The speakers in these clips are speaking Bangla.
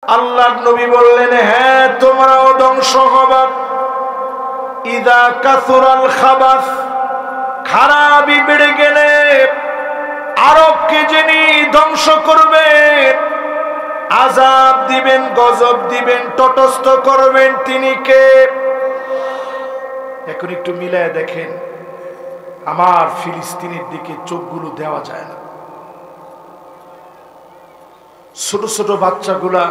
আল্লাহর নবী বললেন, হ্যাঁ তোমরাও ধ্বংস হবে। ইদা কাসুরাল খাবাস, খারাপি বেড়ে গেলে আরবকে যিনি ধ্বংস করবেন, আযাব দিবেন, গজব দিবেন, তটস্থ করবেন, তিনি কে? এখন একটু মিলায় দেখেন, আমার ফিলিস্তিনের দিকে চোখগুলো দেওয়া যায় না। ছোট ছোট বাচ্চাগুলা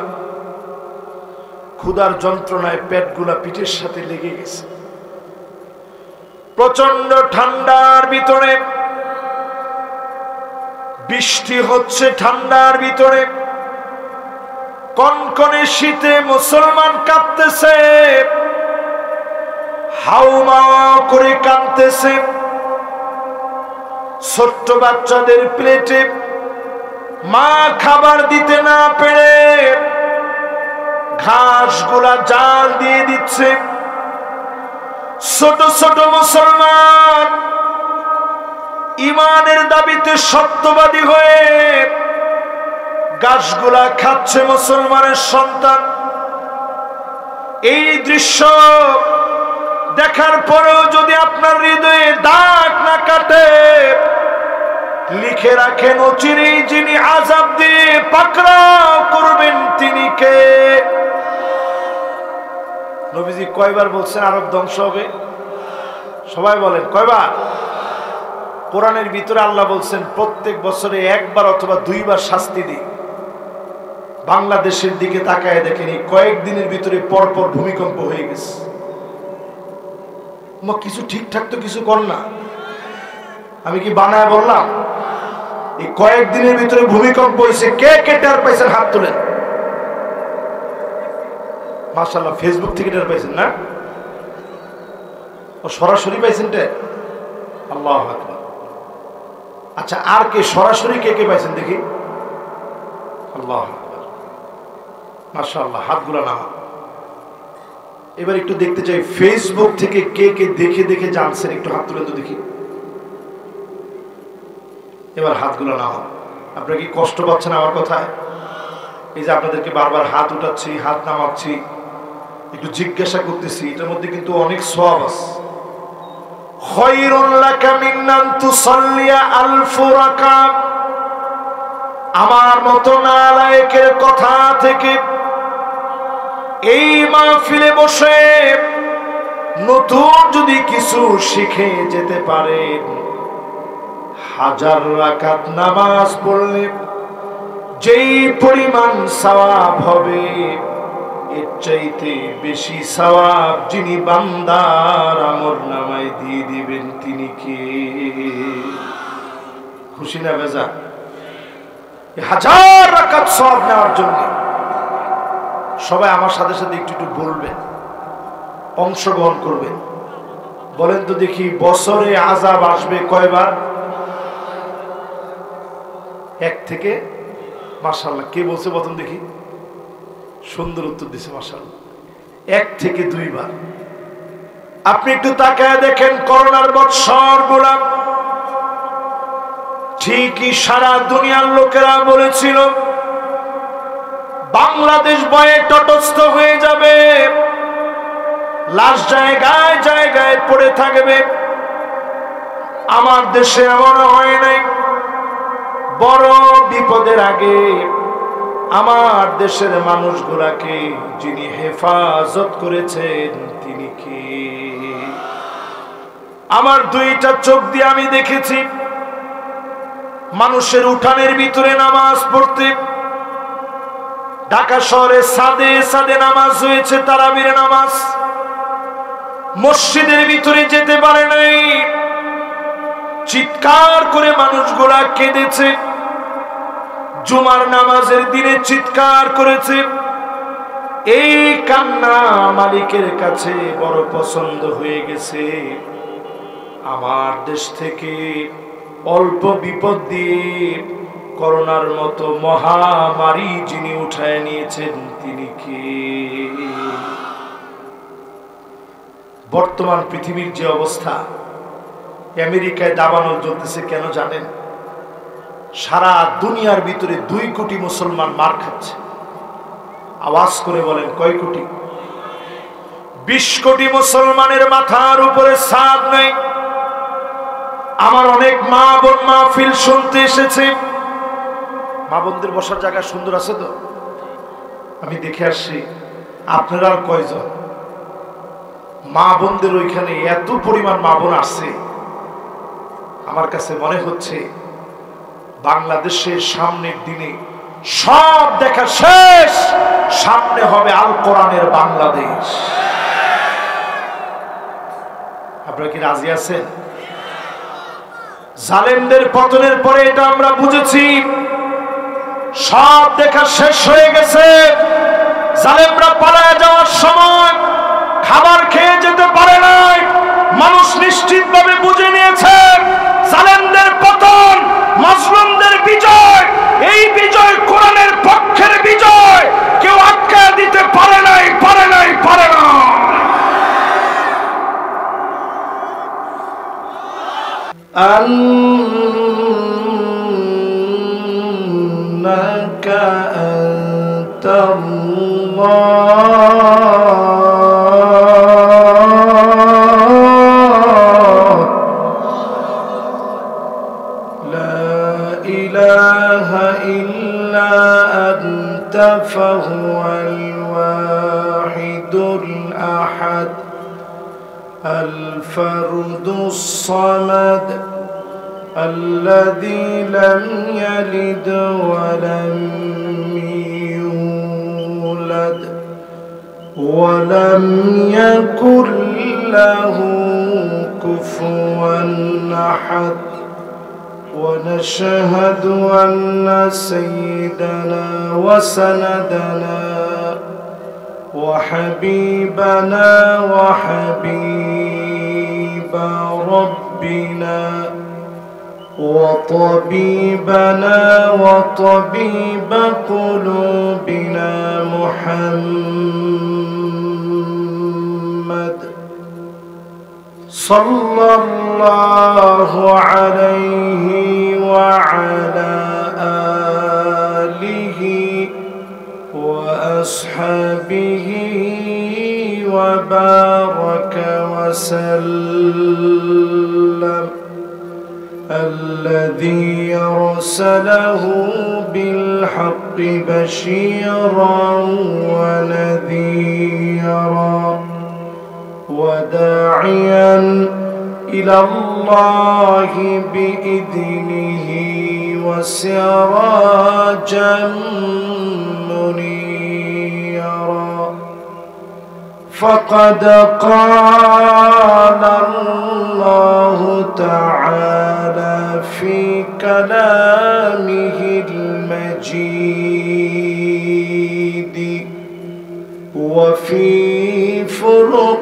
ক্ষুধার যন্ত্রণায় পেটগুলা পিঠের সাথে লেগে গেছে। প্রচন্ড ঠান্ডার ভিতরে বৃষ্টি হচ্ছে, ঠান্ডার ভিতরে কনকনে শীতে মুসলমান কাঁদতেছে, হাউমাও করে কাঁদতেছে। ছোট্ট বাচ্চাদের প্লেটে মা খাবার দিতে না পেরে ঘাসগুলা জাল দিয়ে দিচ্ছে। ছোট ছোট মুসলমান ইমানের দাবিতে সত্যবাদী হয়ে ঘাসগুলা খাচ্ছে মুসলমানের সন্তান। এই দৃশ্য দেখার পরেও যদি আপনার হৃদয়ে দাগ না কাটে, লিখে রাখেন অচিরেই যিনি আযাব দিয়ে পাকড়াও করবেন তিনি কে? নবীজি কয়বার বলছেন আরব ধ্বংস হবে? সবাই বলেন কয়বার? কোরআনের ভিতরে আল্লাহ বলছেন প্রত্যেক বছরে একবার অথবা দুইবার শাস্তি দিই। বাংলাদেশের দিকে তাকায় দেখেন, এই কয়েকদিনের ভিতরে পরপর ভূমিকম্প হয়ে গেছে। কিছু ঠিকঠাক তো কিছু কর না, আমি কি বানায় বললাম? এই কয়েকদিনের ভিতরে ভূমিকম্প হয়েছে। কে কে টের পাইছেন হাত তোলেন। মাশাআল্লাহ, ফেসবুক থেকে টের পাইছেন না? ও সরাসরি পাইছেন টের? আল্লাহু আকবার। আচ্ছা, আর কে সরাসরি কে কে পাইছেন দেখি? আল্লাহু আকবার, মাশাআল্লাহ, হাতগুলো নামা। এবার একটু দেখতে চাই ফেসবুক থেকে কে কে দেখে দেখে জানছেন, একটু হাত তুলেন তো দেখি। এবার হাতগুলো নামা। আপনারা কি কষ্ট পাচ্ছেন আমার কথায়? এই যে আপনাদেরকে বারবার হাত উঠাচ্ছি, হাত নামাচ্ছি, একটু জিজ্ঞাসা করতেছি, এটার মধ্যে কিন্তু অনেক সওয়াব আছে। খায়রুল লাকা মিন আন তুসাল্লিয়া আলফ রাকাত। আমার মতো নালায়েকের কথা থেকে এই মাহফিলে বসে নতুন যদি কিছু শিখে যেতে পারেন, হাজার রাকাত নামাজ পড়লে যেই পরিমাণ সওয়াব হবে, এর চাইতে বেশি সওয়াব যিনি বান্দার আমলনামায় দিয়ে দিবেন তিনি কে? খুশি না বেজা? হাজার রাকাত সওয়াব নেওয়ার জন্য সবাই আমার সাথে সাথে একটু একটু বলবেন, অংশগ্রহণ করবেন। বলেন তো দেখি, বছরে আযাব আসবে কয়বার? এক থেকে। মাশাআল্লাহ, কে বলছে প্রথম দেখি? সুন্দর উত্তর দিছে, মাশাআল্লাহ। এক থেকে দুইবার। আপনি একটু তাকায় দেখেন, করোনার বৎসরগুলা ঠিকই সারা দুনিয়ার লোকেরা বলেছিল বাংলাদেশ ভয়ে তটস্থ হয়ে যাবে, লাশ জায়গায় জায়গায় পড়ে থাকবে। আমার দেশে এমন হয় নাই। বড় বিপদের আগে আমার দেশের মানুষগুলাকে যিনি হেফাজত করেছেন তিনি কে? আমার দুইটা চোখ দিয়ে আমি দেখেছি মানুষের উঠানের ভিতরে নামাজ পড়তে। ঢাকা শহরে সাদে সাদে নামাজ হয়েছে, তারাবির নামাজ। মসজিদের ভিতরে যেতে পারে নাই, চিৎকার করে মানুষগুলা কেঁদেছে। জুমার নামাজের দিনে চিৎকার করেছে। এই কান্না মালিকের কাছে বড় পছন্দ হয়ে গেছে। আমার দেশ থেকে অল্প বিপদ দিয়ে করোনার মতো মহামারী যিনি উঠায় নিয়েছেন তিনি কে? বর্তমান পৃথিবীর যে অবস্থা, আমেরিকায় দাবানল চলতেছে কেন জানেন? সারা দুনিয়ার ভিতরে 2 কোটি মুসলমান মার খাচ্ছে। আওয়াজ করে বলেন কয় কোটি? 20 কোটি মুসলমানের মাথার উপরে ছাদ নেই। আমার অনেক মা বোন মাহফিল শুনতে এসেছে। মা বোনদের বসার জায়গা সুন্দর আছে তো? আমি দেখে আসছি আপনারা আর কয়জন মা বোনদের ওইখানে এত পরিমাণ মা বোন আসছে। আমার কাছে মনে হচ্ছে বাংলাদেশের সামনের দিনে সব দেখা শেষ, সামনে হবে আল কোরআনের বাংলাদেশ। আপনারা কি রাজি আছেন? জালেমদের পতনের পরে এটা আমরা বুঝেছি, সব দেখা শেষ হয়ে গেছে। জালেমরা পালায় যাওয়ার সময় খাবার খেয়ে যেতে পারে নাই। মানুষ নিশ্চিতভাবে বুঝে নিয়েছে জালেমদের পতন, মাজলুমদের বিজয়। এই বিজয় কোরআনের পক্ষের বিজয়। কেউ আটকা দিতে পারে নাই, পারে নাই, পারে না। আন্নাকা আনতাল্লাহ লা ইলাহা ইল্লা আনতা ফাহুয়াল ওয়াহিদুল আহাদ الفرد الصمد الذي لم يلد ولم يولد ولم يكن له كفوا أحد ونشهد أن سيدنا وسندنا وحبيبنا وحبيب ربنا وطبيبنا وطبيب قلوبنا محمد صلى الله عليه وعلى آله وأصحابه وبارك وسلم الذي أرسله بالحق بشيرا ونذيرا وداعيا إلى الله بإذنه وسراجا منيرا فقد قال الله تعالى في كلامه المجيد وفي فرقانه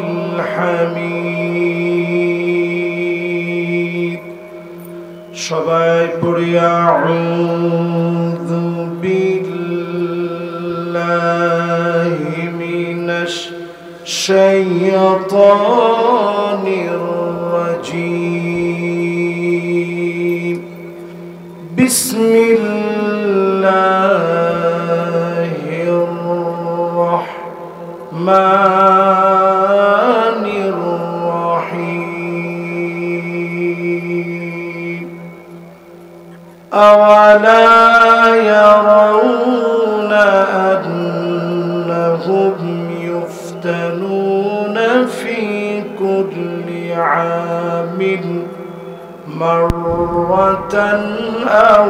الحميد সবাই পড়ি আউযু বিল্লাহি মিনাশ শাইতানির রাজীম বিসমিল্লাহির রাহমানির রাহিম أولا يرون أنهم يفتنون في كل عام مرة أو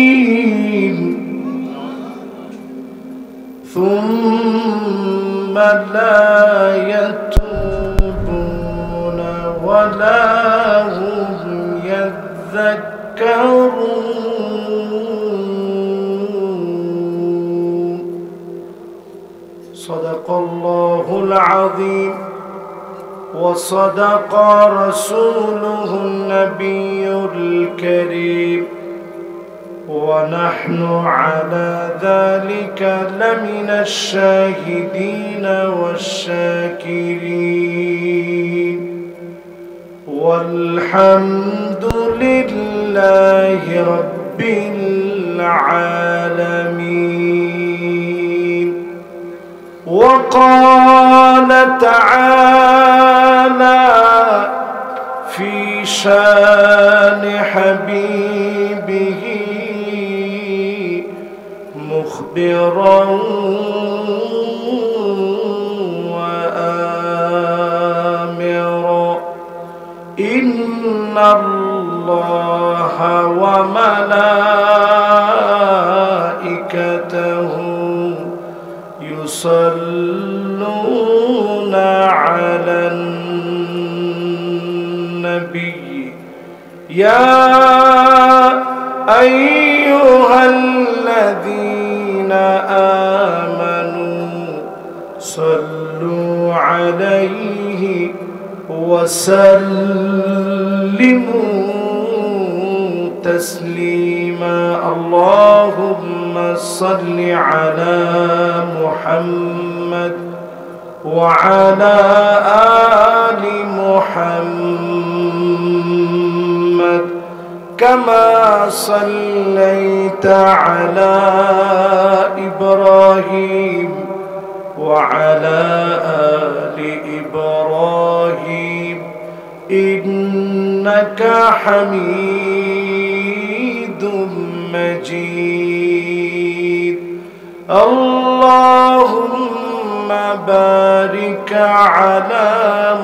مرتين ثم لا يتوبون ولا هم يذكرون صدق الله العظيم وصدق رسوله النبي الكريم ونحن على ذلك لمن الشاهدين والشاكرين والحمد لله رب العالمين. وقال تعالى في شان حبيبه مخبرا وآمرا إن الله وملائكته يصلون على النبي يا أيها الذين آمنوا صلوا عليه وسلموا تسليما. اللهم صل على محمد وعلى آل محمد كما صليت على إبراهيم وعلى آل إبراهيم إنك حميد مجيد. اللهم بارك على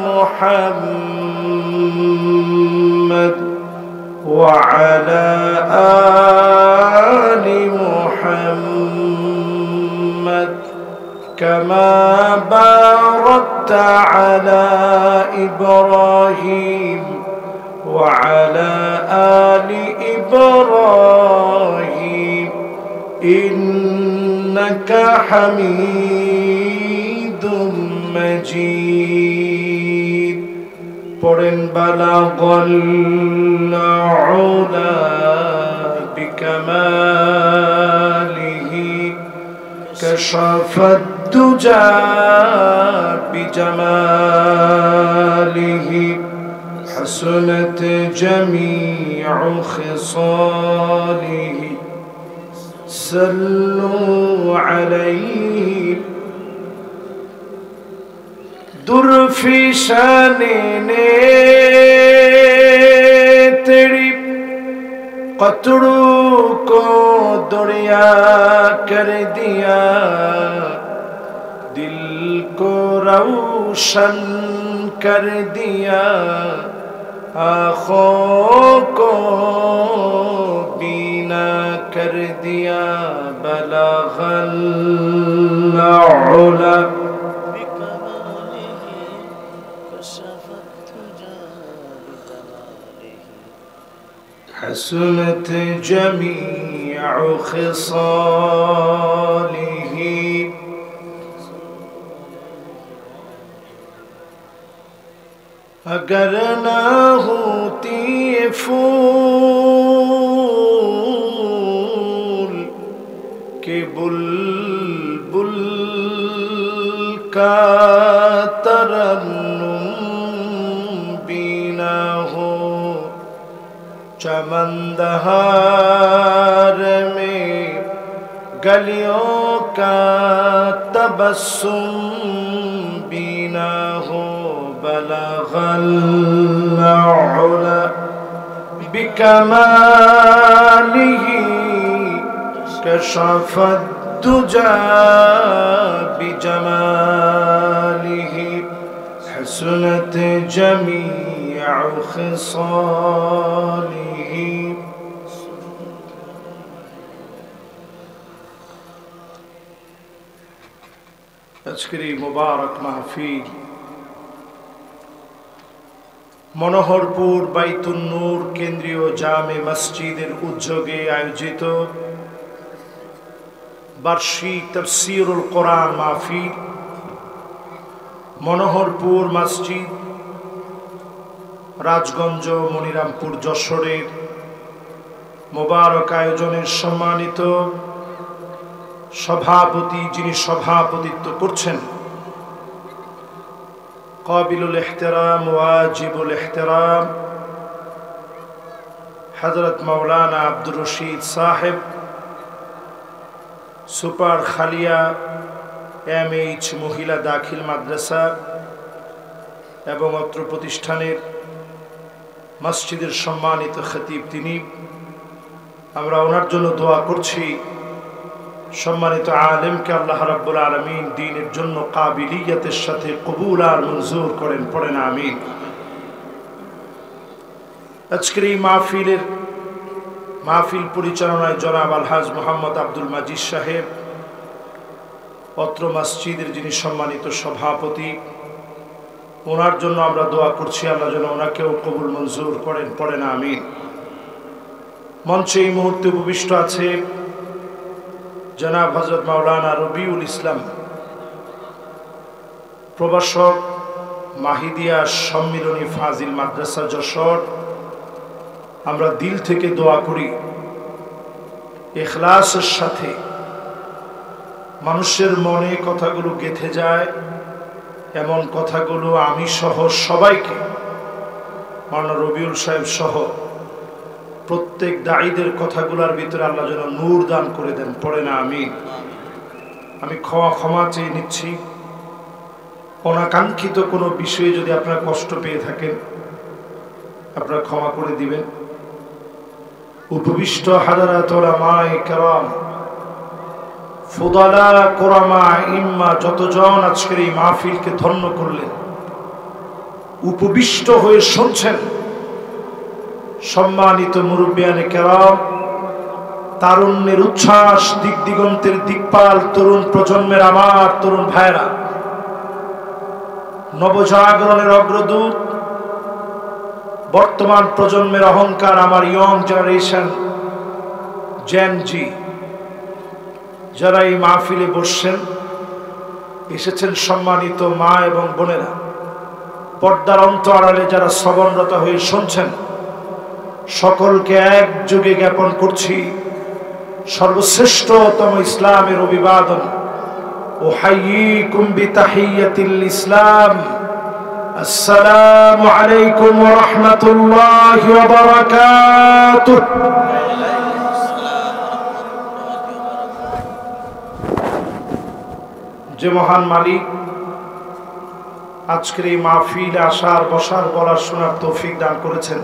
محمد وعلى آل محمد كما باركت على إبراهيم وعلى آل إبراهيم إنك حميد مجيد. পড়েন বালাগল উলা বিকামালিহি কাশাফাত দুজা বিজামালিহি হাসনাত জামিউ খিসালিহি সাল্লু আলাইহি दुर्फिशाने ने तेरी कतड़ों को दरिया कर दिया, दिल को रोशन कर दिया, आँखों को बीना कर दिया। बलगल उला حسنت جميع خصاله अगर ना होती ये फूल के बुलबुल का तरन्नुम बीना हो, चमनदहार में गलियों का तबस्सुम बीना हो। बलगल उला बिकमालिही कशफत दुजा बिजमालिही हसनत जमीअ खिसालिही। আজকের এই মুবারক মাহফিল মনোহরপুর বাইতুন নূর কেন্দ্রীয় জামে মসজিদের উদ্যোগে আয়োজিত বার্ষিক তাফসীরুল কোরআন মাহফিল মনোহরপুর মসজিদ রাজগঞ্জ মনিরামপুর যশোরের মুবারক আয়োজনের সম্মানিত সভাপতি, যিনি সভাপতিত্ব করছেন, কাবিলুল ইহতিরাম ওয়াজিবুল ইহতিরাম হযরত মাওলানা আব্দুর রশিদ সাহেব, সুপার খালিয়া MH মহিলা দাখিল মাদ্রাসা এবং অত্র প্রতিষ্ঠানের মসজিদের সম্মানিত খতিব তিনি, আমরা ওনার জন্য দোয়া করছি। সম্মানিত আলেমকে আল্লাহ রাব্বুল আলামিন দ্বীনের জন্য কাবিলিয়তের সাথে কবুল আর মঞ্জুর করেন, পড়েন আমিন। আজকের এই মাহফিল পরিচালনায় জনাব আলহাজ মোহাম্মদ আব্দুল মাজিদ সাহেব, অত্র মসজিদের যিনি সম্মানিত সভাপতি, ওনার জন্য আমরা দোয়া করছি আল্লাহ যেন ওনাকেও কবুল মঞ্জুর করেন, পড়েন আমিন। মঞ্চে এই মুহূর্তে উপবিষ্ট আছে জনাব হযরত মাওলানা রবিউল ইসলাম, প্রভাষক, মাহিদিয়া সম্মিলনী ফাজিল মাদ্রাসা যশোর। আমরা দিল থেকে দোয়া করি ইখলাসের সাথে মানুষের মনে কথাগুলো গেঁথে যায়, এমন কথাগুলো আমি সহ সবাইকে, মাওলানা রবিউল সাহেব সহ প্রত্যেক দায়ীদের কথাগুলোর ভিতরে আল্লাহ যেন নূর দান করে দেন, পড়ে না আমিন। আমি ক্ষমা চেয়ে নিচ্ছি, অনাকাঙ্ক্ষিত কোনো বিষয়ে যদি আপনারা কষ্ট পেয়ে থাকেন আপনারা ক্ষমা করে দিবেন। উপবিষ্ট হাজারাত উলামায়ে কেরাম, ফুদালা, কোরামা, ইম্মা, যতজন আজকের এই মাহফিলকে ধন্য করলেন, উপবিষ্ট হয়ে শুনছেন, সম্মানিত মুরব্বিয়ানে কেরাম, তারুণ্যের উচ্ছ্বাস, দিক দিগন্তের দিকপাল তরুণ প্রজন্মের আমার তরুণ ভাইরা, নবজাগরণের অগ্রদূত, বর্তমান প্রজন্মের অহংকার, আমার ইয়ং জেনারেশন জেন জি, যারা এই মাহফিলে বসছেন, এসেছেন, সম্মানিত মা এবং বোনেরা, পর্দার অন্তরালে যারা শ্রবণরত হয়ে শুনছেন, সকলকে একযোগে জ্ঞাপন করছি সর্বশ্রেষ্ঠতম ইসলামের অভিবাদন, উহাইয়িকুম বিতাহিয়াতিল ইসলাম, আসসালামু আলাইকুম ওয়া রাহমাতুল্লাহি ওয়া বারাকাতুহু। যে মহান মালিক আজকের এই মাহফিলে আসার, বসার, বলার, শোনার তৌফিক দান করেছেন,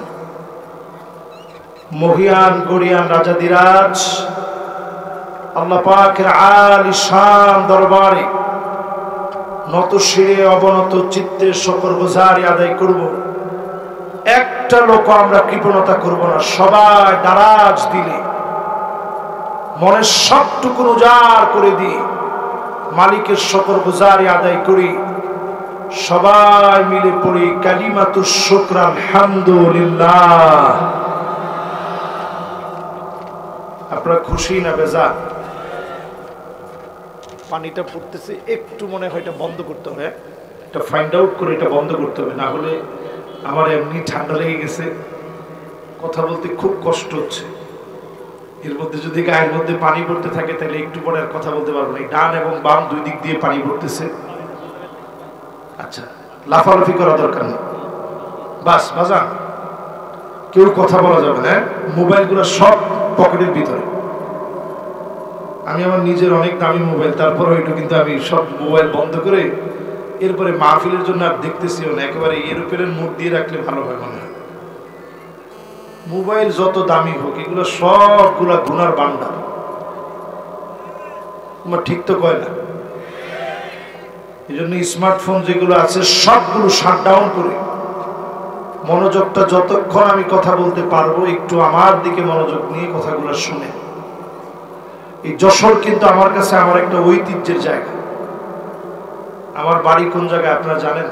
মহিয়ান গরিয়ান রাজাদিরাজ আল্লাহ পাকের আলী শান দরবারে নত শিরে অবনত চিত্তে শকর গুজারি আদায় করব। একটা লোক আমরা কৃপণতা করব না, সবাই দারাজ দিলে মনের সবটুকু উজাড় করে দিয়ে মালিকের শকর গুজারি আদায় করি। সবাই মিলে পড়ি কালিমাতুশ শুকর আলহামদুলিল্লাহ। আপনারা খুশি না বেজার? পানিটা পড়তেছে, একটু মনে হয় এটা বন্ধ করতে হবে, এটা ফাইন্ড আউট করে এটা বন্ধ করতে হবে, না হলে আমার এমনি ঠান্ডা লেগে গেছে, কথা বলতে খুব কষ্ট হচ্ছে। এর মধ্যে যদি গায়ের মধ্যে পানি পড়তে থাকে তাহলে একটু পরে আর কথা বলতে পারবো না। ডান এবং বাম দুই দিক দিয়ে পানি পড়তেছে। আচ্ছা, লাফালাফি করা দরকার নেই, বাস বাজান, কেউ কথা বলা যাবে না। মোবাইলগুলো সব পকেটের ভিতরে। আমি আমার নিজের অনেক দামি মোবাইল, তারপরে ওইটা কিন্তু আমি সব মোবাইল বন্ধ করে এরপরে মাহফিলের জন্য আর দেখতেছিও না, একেবারে এরোপ্লেন মোড দিয়ে রাখলে ভালো হয় মনে হয়। মোবাইল যত দামি হোক, এগুলো সবগুলা গুনার বান্ডার। তোমার ঠিক তো কয় না? এই জন্য স্মার্টফোন যেগুলো আছে সবগুলো শাটডাউন করে মনোযোগটা, যতক্ষণ আমি কথা বলতে পারবো একটু আমার দিকে মনোযোগ নিয়ে কথাগুলো শুনে। এই যশোর কিন্তু আমার কাছে আমার একটা ঐতিহ্যের জায়গা। আমার বাড়ি কোন জায়গায় আপনারা জানেন?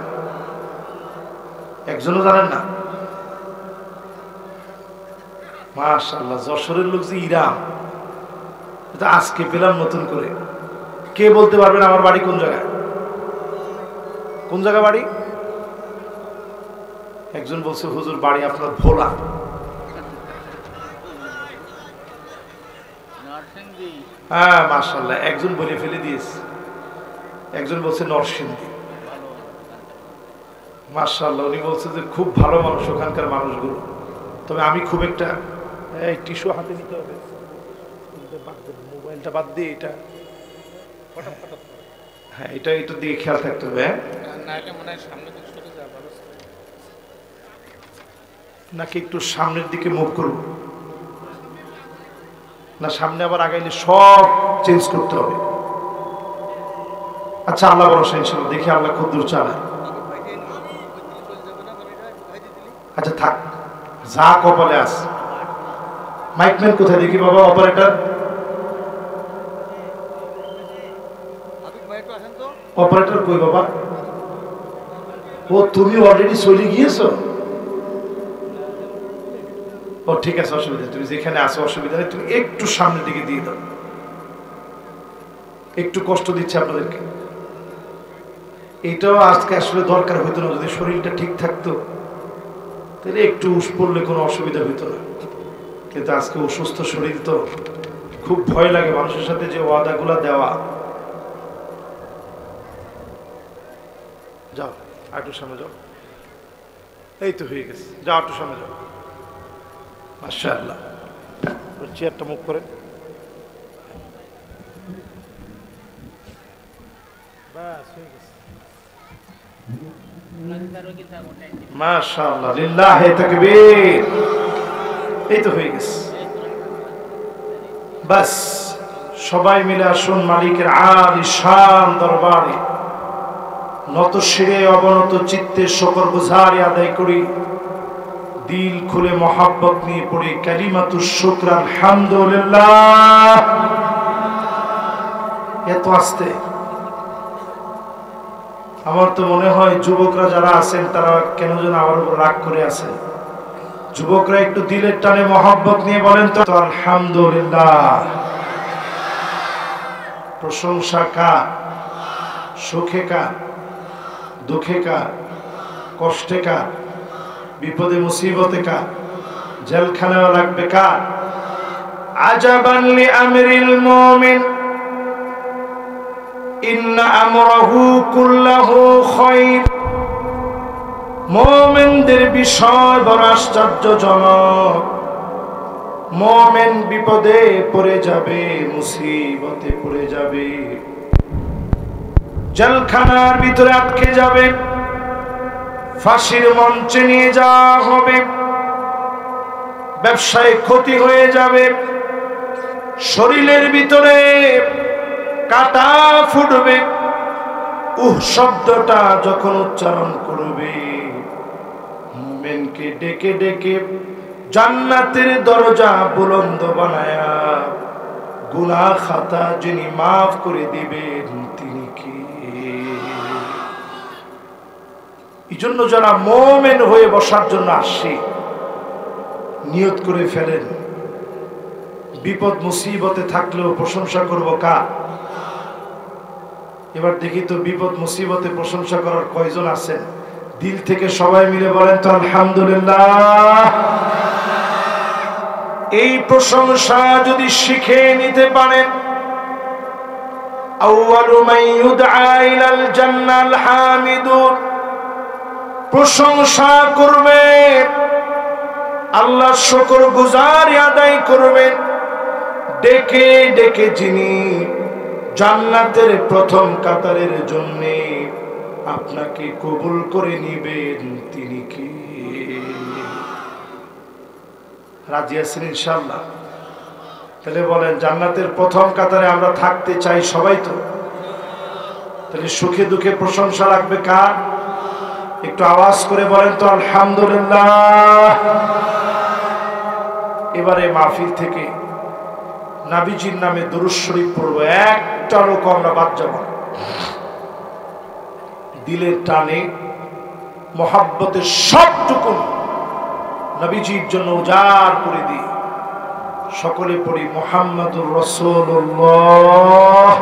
একজনও জানেন না? মাশাআল্লাহ, যশোরের লোক যে ইরাম, এটা আজকে পেলাম নতুন করে। কে বলতে পারবেন আমার বাড়ি কোন জায়গায়? কোন জায়গা বাড়ি? একজন বলছে হুজুর বাড়ি আপনার ভোলা। হ্যাঁ মাশাআল্লাহ, একজন বলে ফেলে দিয়েছে। একজন বলছে নরসিংদী। মাশাআল্লাহ, উনি বলছে যে খুব ভালো মানুষ ওখানকার মানুষগুলো। তবে আমি খুব একটা এই টিস্যু হাতে নিতে হবে, মোবাইলটা বাদ দিয়ে এটা, হ্যাঁ এটা এটা দিয়ে খেয়াল থাকতে হবে। হ্যাঁ নাকি একটু সামনের দিকে মুভ করব না, সামনে আবার আগাইলে সব চেঞ্জ করতে হবে। আচ্ছা আল্লাহ ভরসা, ইনশাআল্লাহ দেখি আল্লাহ খুব দূর চালায়। আচ্ছা থাক, যা কপালে আস। মাইকম্যান কোথায় দেখি বাবা, অপারেটর, অপারেটর কই বাবা? ও তুমি অলরেডি চলে গিয়েছো? ও ঠিক আছে, অসুবিধা, তুমি যেখানে আসো অসুবিধা নেই, তুমি একটু সামনের দিকে দিয়ে দাও। একটু কষ্ট দিচ্ছে আপনাদেরকে, এটাও আজকে আসলে দরকার হইতো না। যদি শরীরটা ঠিক থাকতো তাহলে একটু উস পড়লে কোনো অসুবিধা হইতো না, কিন্তু আজকে অসুস্থ শরীর তো খুব ভয় লাগে মানুষের সাথে যে ওয়াদাগুলা দেওয়া। যাও একটু সামনে যাও, এই তো হয়ে গেছে, যাও একটু সামনে যাও। মাশাআল্লাহ, চেয়ারটা মুখ করে, বাস হয়ে গেছে। মাশাআল্লাহ, লিল্লাহি তাকবীর, এই তো হয়ে গেছে। বাস সবাই মিলে আসুন মালিকের আলিশান দরবারে নত শিরে অবনত চিত্তে শুকর গুজারি আদায় করি, দিল খুলে মোহাব্বত নিয়ে পড়ি কালিমাতুশ শুকর আলহামদুলিল্লাহ। এত আস্তে, আমার তো মনে হয় যুবকরা যারা আছেন তারা কেন যেন আমার উপর রাগ করে আছেন। যুবকরা একটু দিলের টানে মোহাব্বত নিয়ে বলেন তো আলহামদুলিল্লাহ। প্রশংসা কার? সুখে কার? দুঃখে কার? কষ্টে কার? বিপদে মুসিবতে কার? জেলখানাও লাগবে কার? আজাবান লি আমরিল মুমিন ইন্না আমরাহু কুল্লাহু খায়র। মুমিনদের বিষয় বড় আশ্চর্যজনক। মুমিন বিপদে পড়ে যাবে, মুসিবতে পড়ে যাবে, জেলখানার ভিতরে আটকে যাবে, ফাঁসির মঞ্চে নিয়ে যাওয়া হবে, ব্যবসায় ক্ষতি হয়ে যাবে, শরীরের ভিতরে কাটা ফুটবে। শব্দটা যখন উচ্চারণ করবে, মুমিনকে ডেকে ডেকে জান্নাতের দরজা বুলন্দ বানায়া গুনাহ খাতা যিনি মাফ করে দিবেন তিনি কে? এই জন্য যারা মুমিন হয়ে বসার জন্য আসে নিয়ত করে ফেলেন, বিপদ মুসিবতে থাকলেও প্রশংসা করব কার? এবার দেখি তো বিপদ মুসিবতে প্রশংসা করার কয়জন আছেন? দিল থেকে সবাই মিলে বলেন তো আলহামদুলিল্লাহ। এই প্রশংসা যদি শিখে নিতে পারেন, আউয়ালু মান ইউদআ ইলাল জান্নাল হামিদুন, প্রশংসা করবে, আল্লাহর শুকর গুজারি আদায় করবেন, ডেকে ডেকে যিনি জান্নাতের প্রথম কাতারের জন্য আপনাকে কবুল করে নিবেন তিনি কি? রাজি আছেন ইনশাআল্লাহ? তাহলে বলেন জান্নাতের প্রথম কাতারে আমরা থাকতে চাই সবাই তো? তাহলে সুখে দুঃখে প্রশংসা লাগবে কার? একটু আওয়াজ করে বলেন তো আলহামদুলিল্লাহ। এবারে মাহফিল থেকে নবীজির নামে দুরূদ শরীফ পড়ব, একটা লোক আমরা বাদ যাব না। দিলের টানে মোহাব্বতের সবটুকু নবীজির জন্য উজাড় করে দিই। সকলে পড়ি মুহাম্মাদুর রাসূলুল্লাহ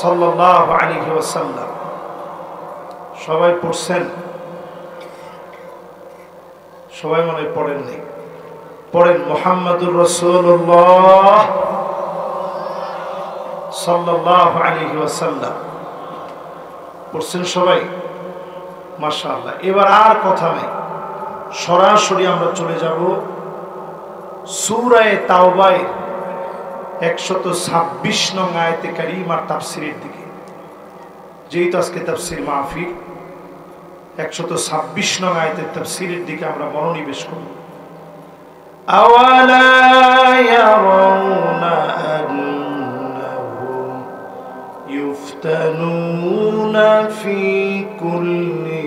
সাল্লাল্লাহু আলাইহি ওয়াসাল্লাম। সবাই পড়ছেন? সবাই মনে পড়েননি? পড়েন মুহাম্মাদুর রাসূলুল্লাহ সাল্লাল্লাহু আলাইহি ওয়াসাল্লাম। পড়ছেন সবাই? মাশাআল্লাহ। এবার আর কথা নাই, সরাসরি আমরা চলে যাব সূরা তাওবায় 126 নং আয়াতে কারিমার তাফসীরের দিকে। যেহেতু আজকে তাফসীর মাহফিল, 126 নং আয়াতের তাফসীরের দিকে আমরা মনোনিবেশ করব। আওয়ালা ইয়ারাউনা আন্নাহুম ইফতানুনা ফি কুল্লি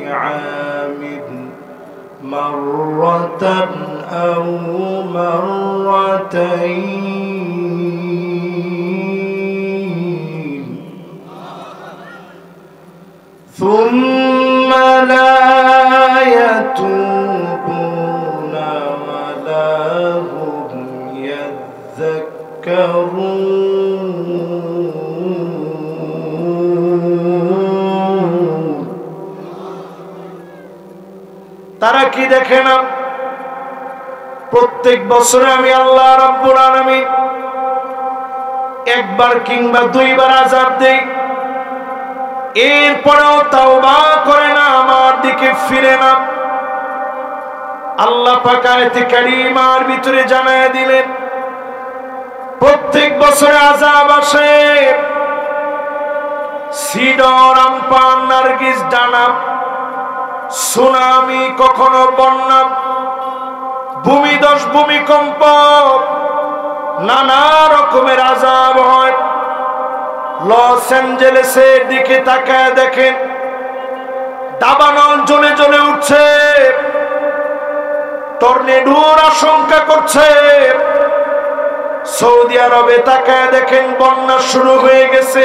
আমিন মাররাতান আও মাররাতাইন ثم لا يتوبون ولا هم يذكرون। তারা কি দেখে না প্রত্যেক বছরে আমি আল্লাহ রাব্বুল আলামিন একবার কিংবা দুইবার আযাব দেই, এরপরেও তাওবা করে না, আমার দিকে ফিরে না। আল্লাহ পাক আয়াতে কারিমার ভিতরে জানায় দিলেন প্রত্যেক বছরে আযাব আসে, সিডর, আমপান, নার্গিস, ডানা, সুনামি, কখনো বন্যা, ভূমিধস, ভূমিকম্প, নানা রকমের আযাব হয়। লস অ্যাঞ্জেলেসের দিকে তাকায় দেখেন দাবানল জ্বলে জ্বলে উঠছে, টর্নেডোর আশঙ্কা করছে। সৌদি আরবে তাকায় দেখেন বন্যা শুরু হয়ে গেছে।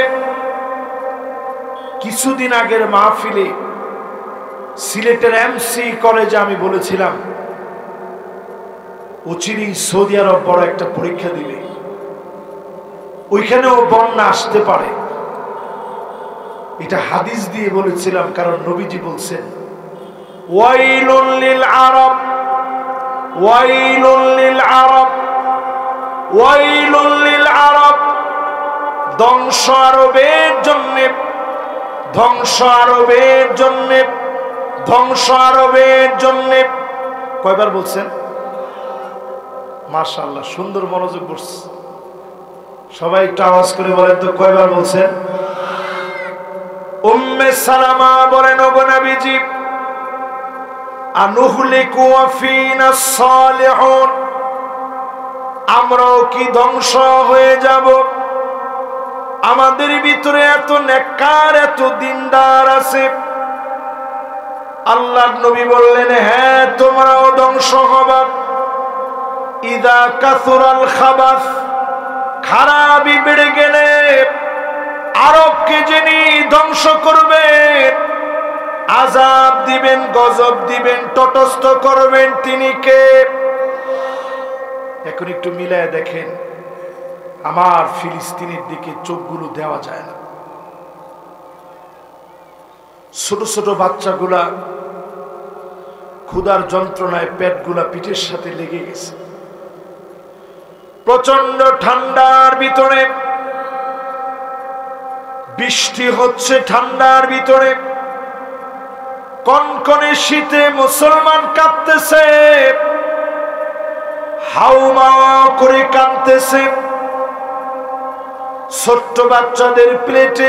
কিছুদিন আগের মাহফিলে সিলেটের এমসি কলেজে আমি বলেছিলাম অচিরেই সৌদি আরব বড় একটা পরীক্ষা দিলে ওইখানেও বন্যা আসতে পারে। এটা হাদিস দিয়ে বলেছিলাম, কারণ নবীজি বলছেন ওয়াইলুল লিল আরব, ওয়াইলুল লিল আরব, ওয়াইলুল লিল আরব, ধ্বংস আরবের জন্য, ধ্বংস আরবের জন্য, ধ্বংস আরবের জন্য। কয়বার বলছেন? মাশাআল্লাহ, সুন্দর মনোযোগ বসছে। সবাই একটু আওয়াজ করে বলেন তো কয়বার বলছেন? উম্মে সালামা বলেন, ওগো নবীজি, আনুহলিকু ওয়া ফিনা সালিহুন, আমরাও কি ধ্বংস হয়ে যাব? আমাদের ভিতরে এত নেককার, এত দিনদার আছে। আল্লাহর নবী বললেন, হ্যাঁ, তোমরাও ধ্বংস হবা। ইদা কাসুরাল খাবাস, খারাপি বেড়ে গেলে আরবকে যিনি ধ্বংস করবেন, আযাব দিবেন, গজব দিবেন, তটস্থ করবেন, তিনি কে? এখন একটু মিলায় দেখেন, আমার ফিলিস্তিনের দিকে চোখগুলো দেওয়া যায় না। ছোট ছোট বাচ্চাগুলা ক্ষুধার যন্ত্রণায় পেটগুলা পিঠের সাথে লেগে গেছে। প্রচন্ড ঠান্ডার ভিতরে বৃষ্টি হচ্ছে, ঠান্ডার ভিতরে কনকনে শীতে মুসলমান কাঁদতেছে, হাউমাও করে কাঁদতেছে। ছোট্ট বাচ্চাদের প্লেটে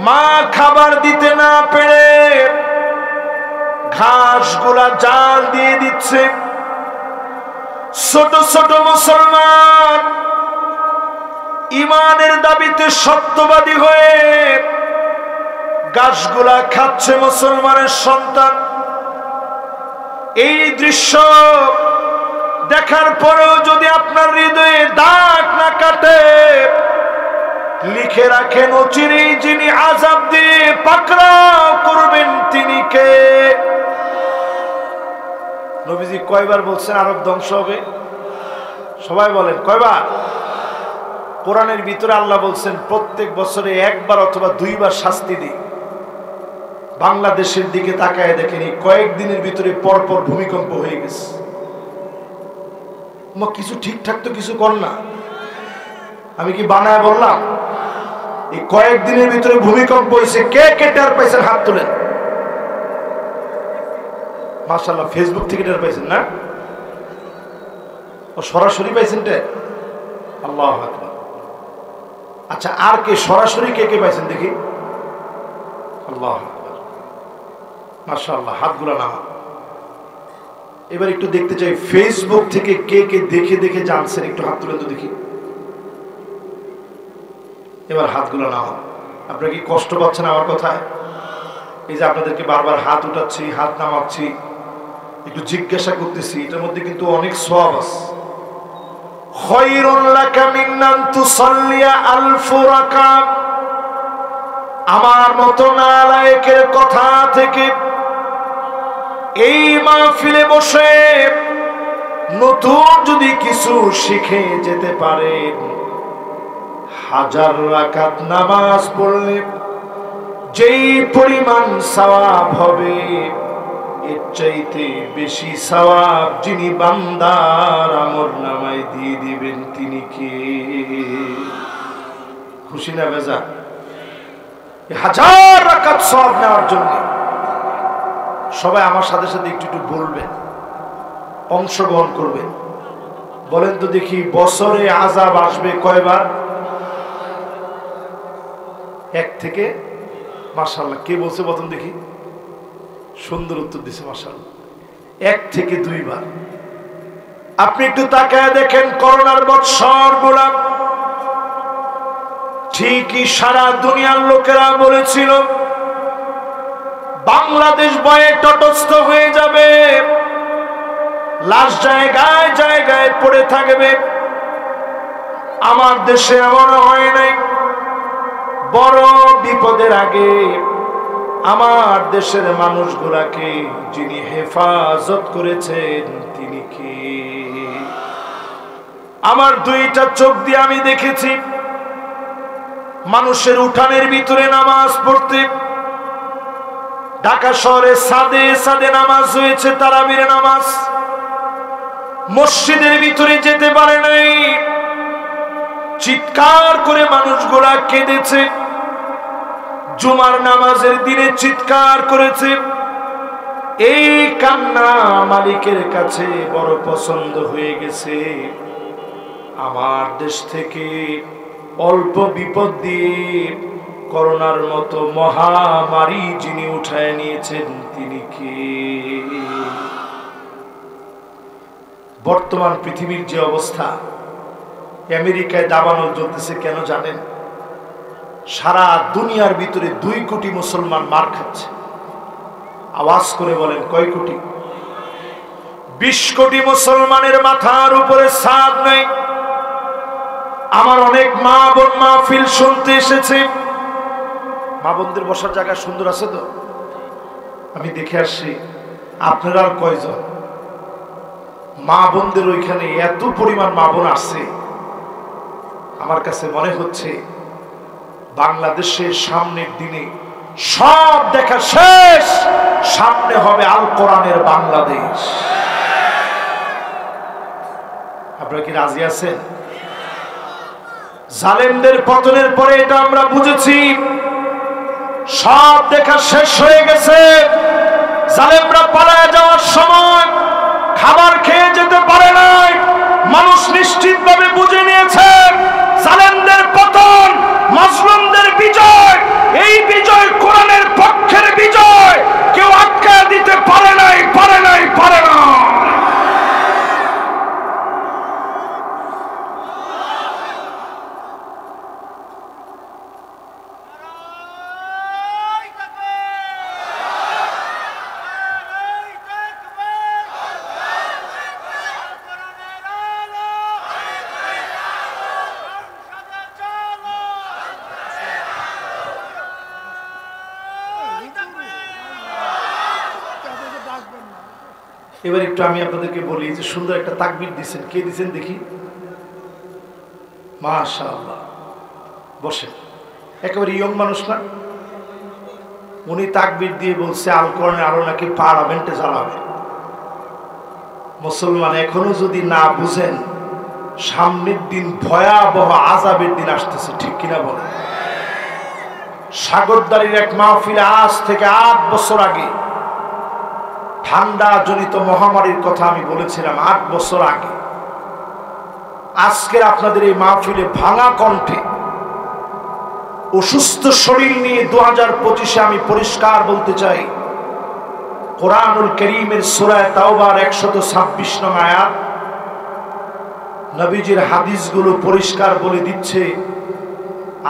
মা খাবার দিতে না পেরে ঘাসগুলা জাল দিয়ে দিচ্ছে। ছোট ছোট মুসলমান ইমানের দাবিতে সত্যবাদী হয়ে ঘাসগুলা খাচ্ছে মুসলমানের সন্তান। এই দৃশ্য দেখার পরেও যদি আপনার হৃদয়ে দাগ না কাটে, লিখে রাখেন অচিরেই যিনি আযাব দিয়ে পাকড়াও করবেন তিনি কে? নবীজি কয়বার বলছেন আরব ধ্বংস হবে? সবাই বলেন কয়বার? কোরআনের ভিতরে আল্লাহ বলছেন প্রত্যেক বছরে একবার অথবা দুইবার শাস্তি দিই। বাংলাদেশের দিকে তাকায় দেখেন এই কয়েকদিনের ভিতরে পরপর ভূমিকম্প হয়ে গেছে। কিছু ঠিকঠাক তো কিছু কর না, আমি কি বানায় বললাম? এই কয়েকদিনের ভিতরে ভূমিকম্প হয়েছে, কে কে টের পাইছেন হাত তোলেন। মাশাআল্লাহ, ফেসবুক থেকে টের পাইছেন না? ও সরাসরি পাইছেন টের? আল্লাহু আকবার। আচ্ছা, আর কে সরাসরি কে কে পাইছেন দেখি? আল্লাহু আকবার, মাশাআল্লাহ, হাতগুলো নামা। এবার একটু দেখতে চাই ফেসবুক থেকে কে কে দেখে দেখে জানছেন, একটু হাত তুলেন তো দেখি। এবার হাতগুলো নামা। আপনারা কি কষ্ট পাচ্ছেন আমার কথায়? এই যে আপনাদেরকে বারবার হাত উঠাচ্ছি, হাত নামাচ্ছি, একটু জিজ্ঞাসা করতেছি, এটার মধ্যে কিন্তু অনেক সওয়াব আছে। খায়রুল লাকা মিন আন তুসাল্লিয়া আলফ রাকাত। আমার মতো নালায়েকের কথা থেকে এই মাহফিলে বসে নতুন যদি কিছু শিখে যেতে পারেন, 1000 রাকাত নামাজ পড়লে যেই পরিমাণ সওয়াব হবে, এর চাইতে বেশি সওয়াব যিনি বান্দার আমলনামায় দিয়ে দিবেন তিনি কে? খুশি না বেজার? 1000 রাকাত সওয়াব নেওয়ার জন্য সবাই আমার সাথে সাথে একটু একটু বলবেন, অংশগ্রহণ করবেন। বলেন তো দেখি, বছরে আযাব আসবে কয়বার? 1 থেকে, মাশাআল্লাহ, কে বলছে প্রথম দেখি? সুন্দর উত্তর দিছে, মাশাআল্লাহ, 1 থেকে 2 বার। আপনি একটু তাকায় দেখেন, করোনার বৎসরগুলা ঠিকই সারা দুনিয়ার লোকেরা বলেছিল বাংলাদেশ ভয়ে তটস্থ হয়ে যাবে, লাশ জায়গায় জায়গায় পড়ে থাকবে। আমার দেশে এমন হয় নাই। বড় বিপদের আগে আমার দেশের মানুষগুলাকে যিনি হেফাজত করেছেন তিনি কে? আমার 2টা চোখ দিয়ে আমি দেখেছি মানুষের উঠানের ভিতরে নামাজ পড়তে। ঢাকা শহরে সাদে সাদে নামাজ হয়েছে, তারাবির নামাজ। মসজিদের ভিতরে যেতে পারে নাই, চিৎকার করে মানুষগুলা কেঁদেছে। জুমার নামাজের দিনে চিৎকার করেছে। এই কান্না মালিকের কাছে বড় পছন্দ হয়ে গেছে। আমার দেশ থেকে অল্প বিপদ দিয়ে করোনার মতো মহামারী যিনি উঠায় নিয়েছেন তিনি কে? বর্তমান পৃথিবীর যে অবস্থা, আমেরিকায় দাবানল চলতেছে কেন জানেন? সারা দুনিয়ার ভিতরে 2 কোটি মুসলমান মার খাচ্ছে। আওয়াজ করে বলেন, কয় কোটি? 20 কোটি মুসলমানের মাথার উপরে ছাদ নেই। আমার অনেক মা বোন মাহফিল শুনতে এসেছে। মা বোনদের বসার জায়গা সুন্দর আছে তো? আমি দেখে আসছি আপনারা আর কয়জন? মা বোনদের ওইখানে এত পরিমাণ মা বোন আছে, আমার কাছে মনে হচ্ছে বাংলাদেশের সামনের দিনে সব দেখা শেষ, সামনে হবে আল কোরআনের বাংলাদেশ। আপনারা কি রাজি আছেন? জালেমদের পতনের পরে এটা আমরা বুঝেছি, সব দেখা শেষ হয়ে গেছে। জালেমরা পালায় যাওয়ার সময় খাবার খেয়ে যেতে পারে নাই। মানুষ নিশ্চিতভাবে বুঝে নিয়েছে জালেমদের পতন, মাজলুমদের বিজয়। এই বিজয় কোরআনের পক্ষের বিজয়। কেউ আটকায় দিতে পারে নাই, পারে নাই, পারে না। এবার একটু আমি আপনাদেরকে বলি যে সুন্দর একটা তাকবীর দিচ্ছেন, কে দিচ্ছেন দেখি? মাশাআল্লাহ, বসে, একেবারে ইয়ং মানুষ না? উনি তাকবীর দিয়ে বলছে আল কোরআনে আরো নাকি পার্লামেন্টে জ্বালাবে। মুসলমান এখনো যদি না বুঝেন, সামনের দিন ভয়াবহ আযাবের দিন আসতেছে, ঠিক কিনা বলেন? সাগরদারির এক মাহফিলে আজ থেকে 8 বছর আগে ঠান্ডা জনিত মহামারীর কথা আমি বলেছিলাম 8 বছর আগে। আজকের আপনাদের এই মাহফিলে ভাঙা কণ্ঠে অসুস্থ শরীর নিয়ে 2025-এ আমি পরিষ্কার বলতে চাই, কোরআনুল কারীমের সূরা তাওবার 126 নং আয়াত, নবীজির হাদিসগুলো পরিষ্কার বলে দিচ্ছে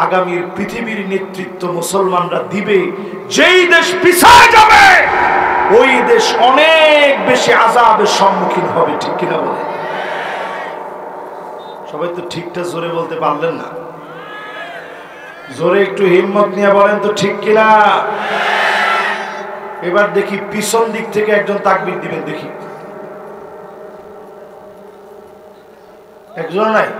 আগামীর পৃথিবীর নেতৃত্ব মুসলমানরা দিবে। যেই দেশ পিছায় যাবে ওই দেশ অনেক বেশি আযাবের সম্মুখীন হবে। ঠিক কিনা বলে? সবাই তো ঠিকটা জোরে বলতে পারলেন না। জোরে একটু হিম্মত নিয়ে বলেন তো ঠিক কিনা। এবার দেখি পিছন দিক থেকে একজন তাকবীর দিবেন, দেখি একজন নাই।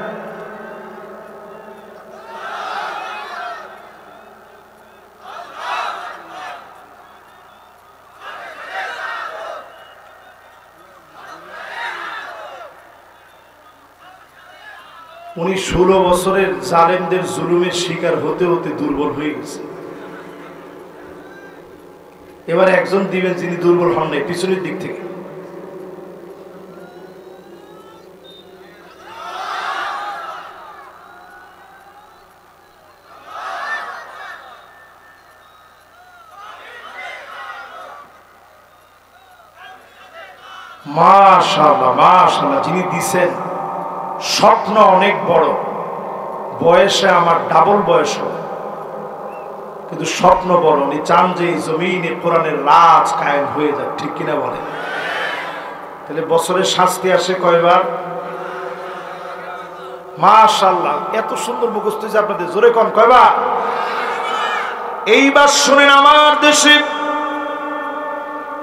উনি 16 বছরের জালেমদের জুলুমের শিকার হতে হতে দুর্বল হয়ে গেছে। এবার একজন দিবেন যিনি দুর্বল হন নাই, পিছনের দিক থেকে। মাশাআল্লাহ মাশাআল্লাহ, যিনি দিছেন স্বপ্ন অনেক বড়, বয়সে আমার ডাবল বয়স, কিন্তু স্বপ্ন বড়। উনি চান যে এই জমিনে কোরআনের রাজ কায়েম হয়ে যায়। ঠিক কিনা বলেন? তাহলে বছরের শাস্তি আসে কয়বার? মাশাআল্লাহ, এত সুন্দর মুখস্থ হয়েছে আপনাদের। জোরে কোন কয়বার? এইবার শুনেন, আমার দেশে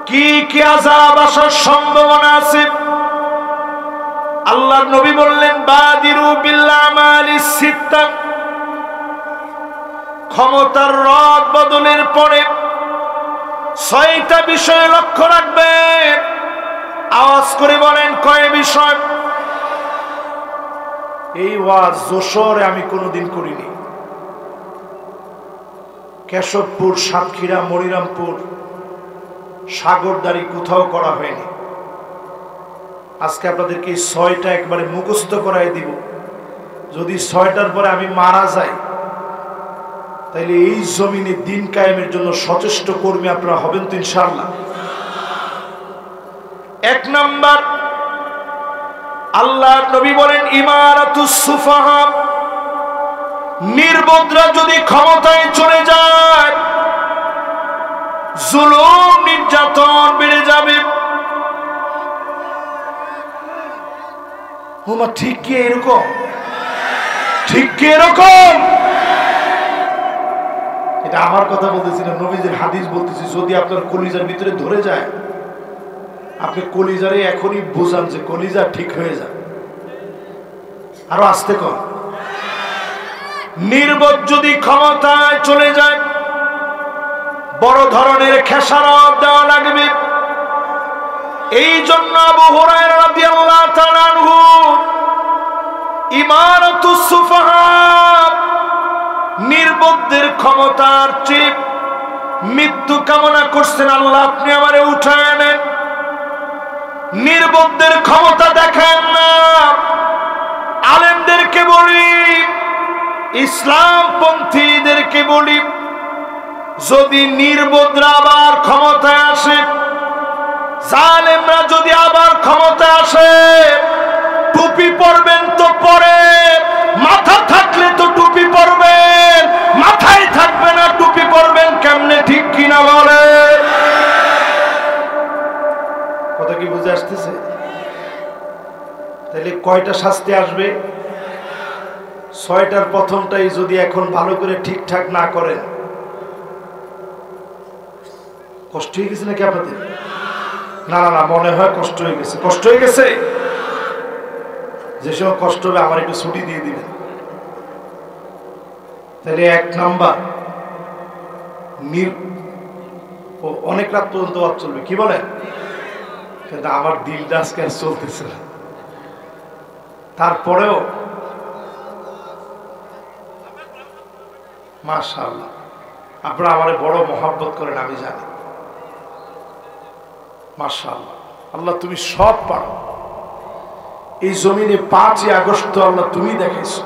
কি কি আযাব আসার সম্ভাবনা আছে। আল্লাহর নবী বললেন, বাদিরু বিল আমালিস সিত্তা, ক্ষমতার রদ বদলের পরে 6টা বিষয় লক্ষ্য রাখবেন। আওয়াজ করে বলেন কয় বিষয়? এই ওয়াজ যশোরে আমি কোনোদিন করিনি, কেশবপুর, সাতক্ষীরা, মনিরামপুর, সাগরদাড়ি কোথাও করা হয়নি। আজকে আপনাদেরকে 6টা একবারে মুখস্থ করাই দিব। যদি 6টার পরে আমি মারা যাই তাইলে এই জমিনে দিন কায়েমের জন্য সচেষ্ট কর্মী আপনারা হবেন তো ইনশাআল্লাহ। 1 নাম্বার, আল্লাহর নবী বলেন, ইমারাতুস সুফাহা, নির্বোধরা যদি ক্ষমতায় চলে যায় জুলুম নির্যাতন বেড়ে যাবে। ওমা ঠিক কি এরকম? ঠিক কি এরকম? এটা আমার কথা বলতেছি না, নবীজির হাদিস বলতেছি। যদি আপনার কলিজার ভিতরে ধরে যায়, আপনি কলিজারে এখনই বোঝান যে কলিজা ঠিক হয়ে যায়। আরো আস্তে কর। নির্বোধ যদি ক্ষমতায় চলে যায় বড় ধরনের খেসারত দেওয়া লাগবে। এই জন্য আবু হুরায়রা রাদিয়াল্লাহু তাআলা আনহু ইমারাতুস সুফাহা, নির্বোধদের ক্ষমতার চেয়ে মৃত্যু কামনা করছেন। আল্লাহ আপনি আমারে উঠায় নেন, নির্বোধদের ক্ষমতা দেখেন না। আলেমদেরকে বলি, ইসলামপন্থীদেরকে বলি, যদি নির্বোধরা আবার ক্ষমতায় আসে, জালেমরা যদি আবার ক্ষমতায় আসে, টুপি পরবেন তো পরে, মাথা থাকলে তো টুপি পরবেন, মাথায় থাকবে না টুপি পরবেন কেমনে? ঠিক কিনা বলে? কথা কি বুঝে আসতেছে? তাহলে কয়টা শাস্তি আসবে? 6টার প্রথমটাই যদি এখন ভালো করে ঠিকঠাক না করেন, কষ্ট হয়ে গেছে নাকি আপনাদের? না না না, মনে হয় কষ্ট হয়ে গেছে। কষ্ট হয়ে গেছে? যে সময় কষ্ট হবে আমার একটু ছুটি দিয়ে দিবেন। তাহলে 1 নাম্বার, অনেক রাত পর্যন্ত ওয়াজ চলবে, কি বলেন? কিন্তু আমার দিলটা আজকে আর চলতেছে না। তারপরেও মাশাআল্লাহ আপনারা আমারে বড় মহব্বত করেন, আমি জানি। মাশাআল্লাহ, আল্লাহ তুমি সব পারো। এই জমিনে 5ই আগস্ট আল্লাহ তুমি দেখাইছো।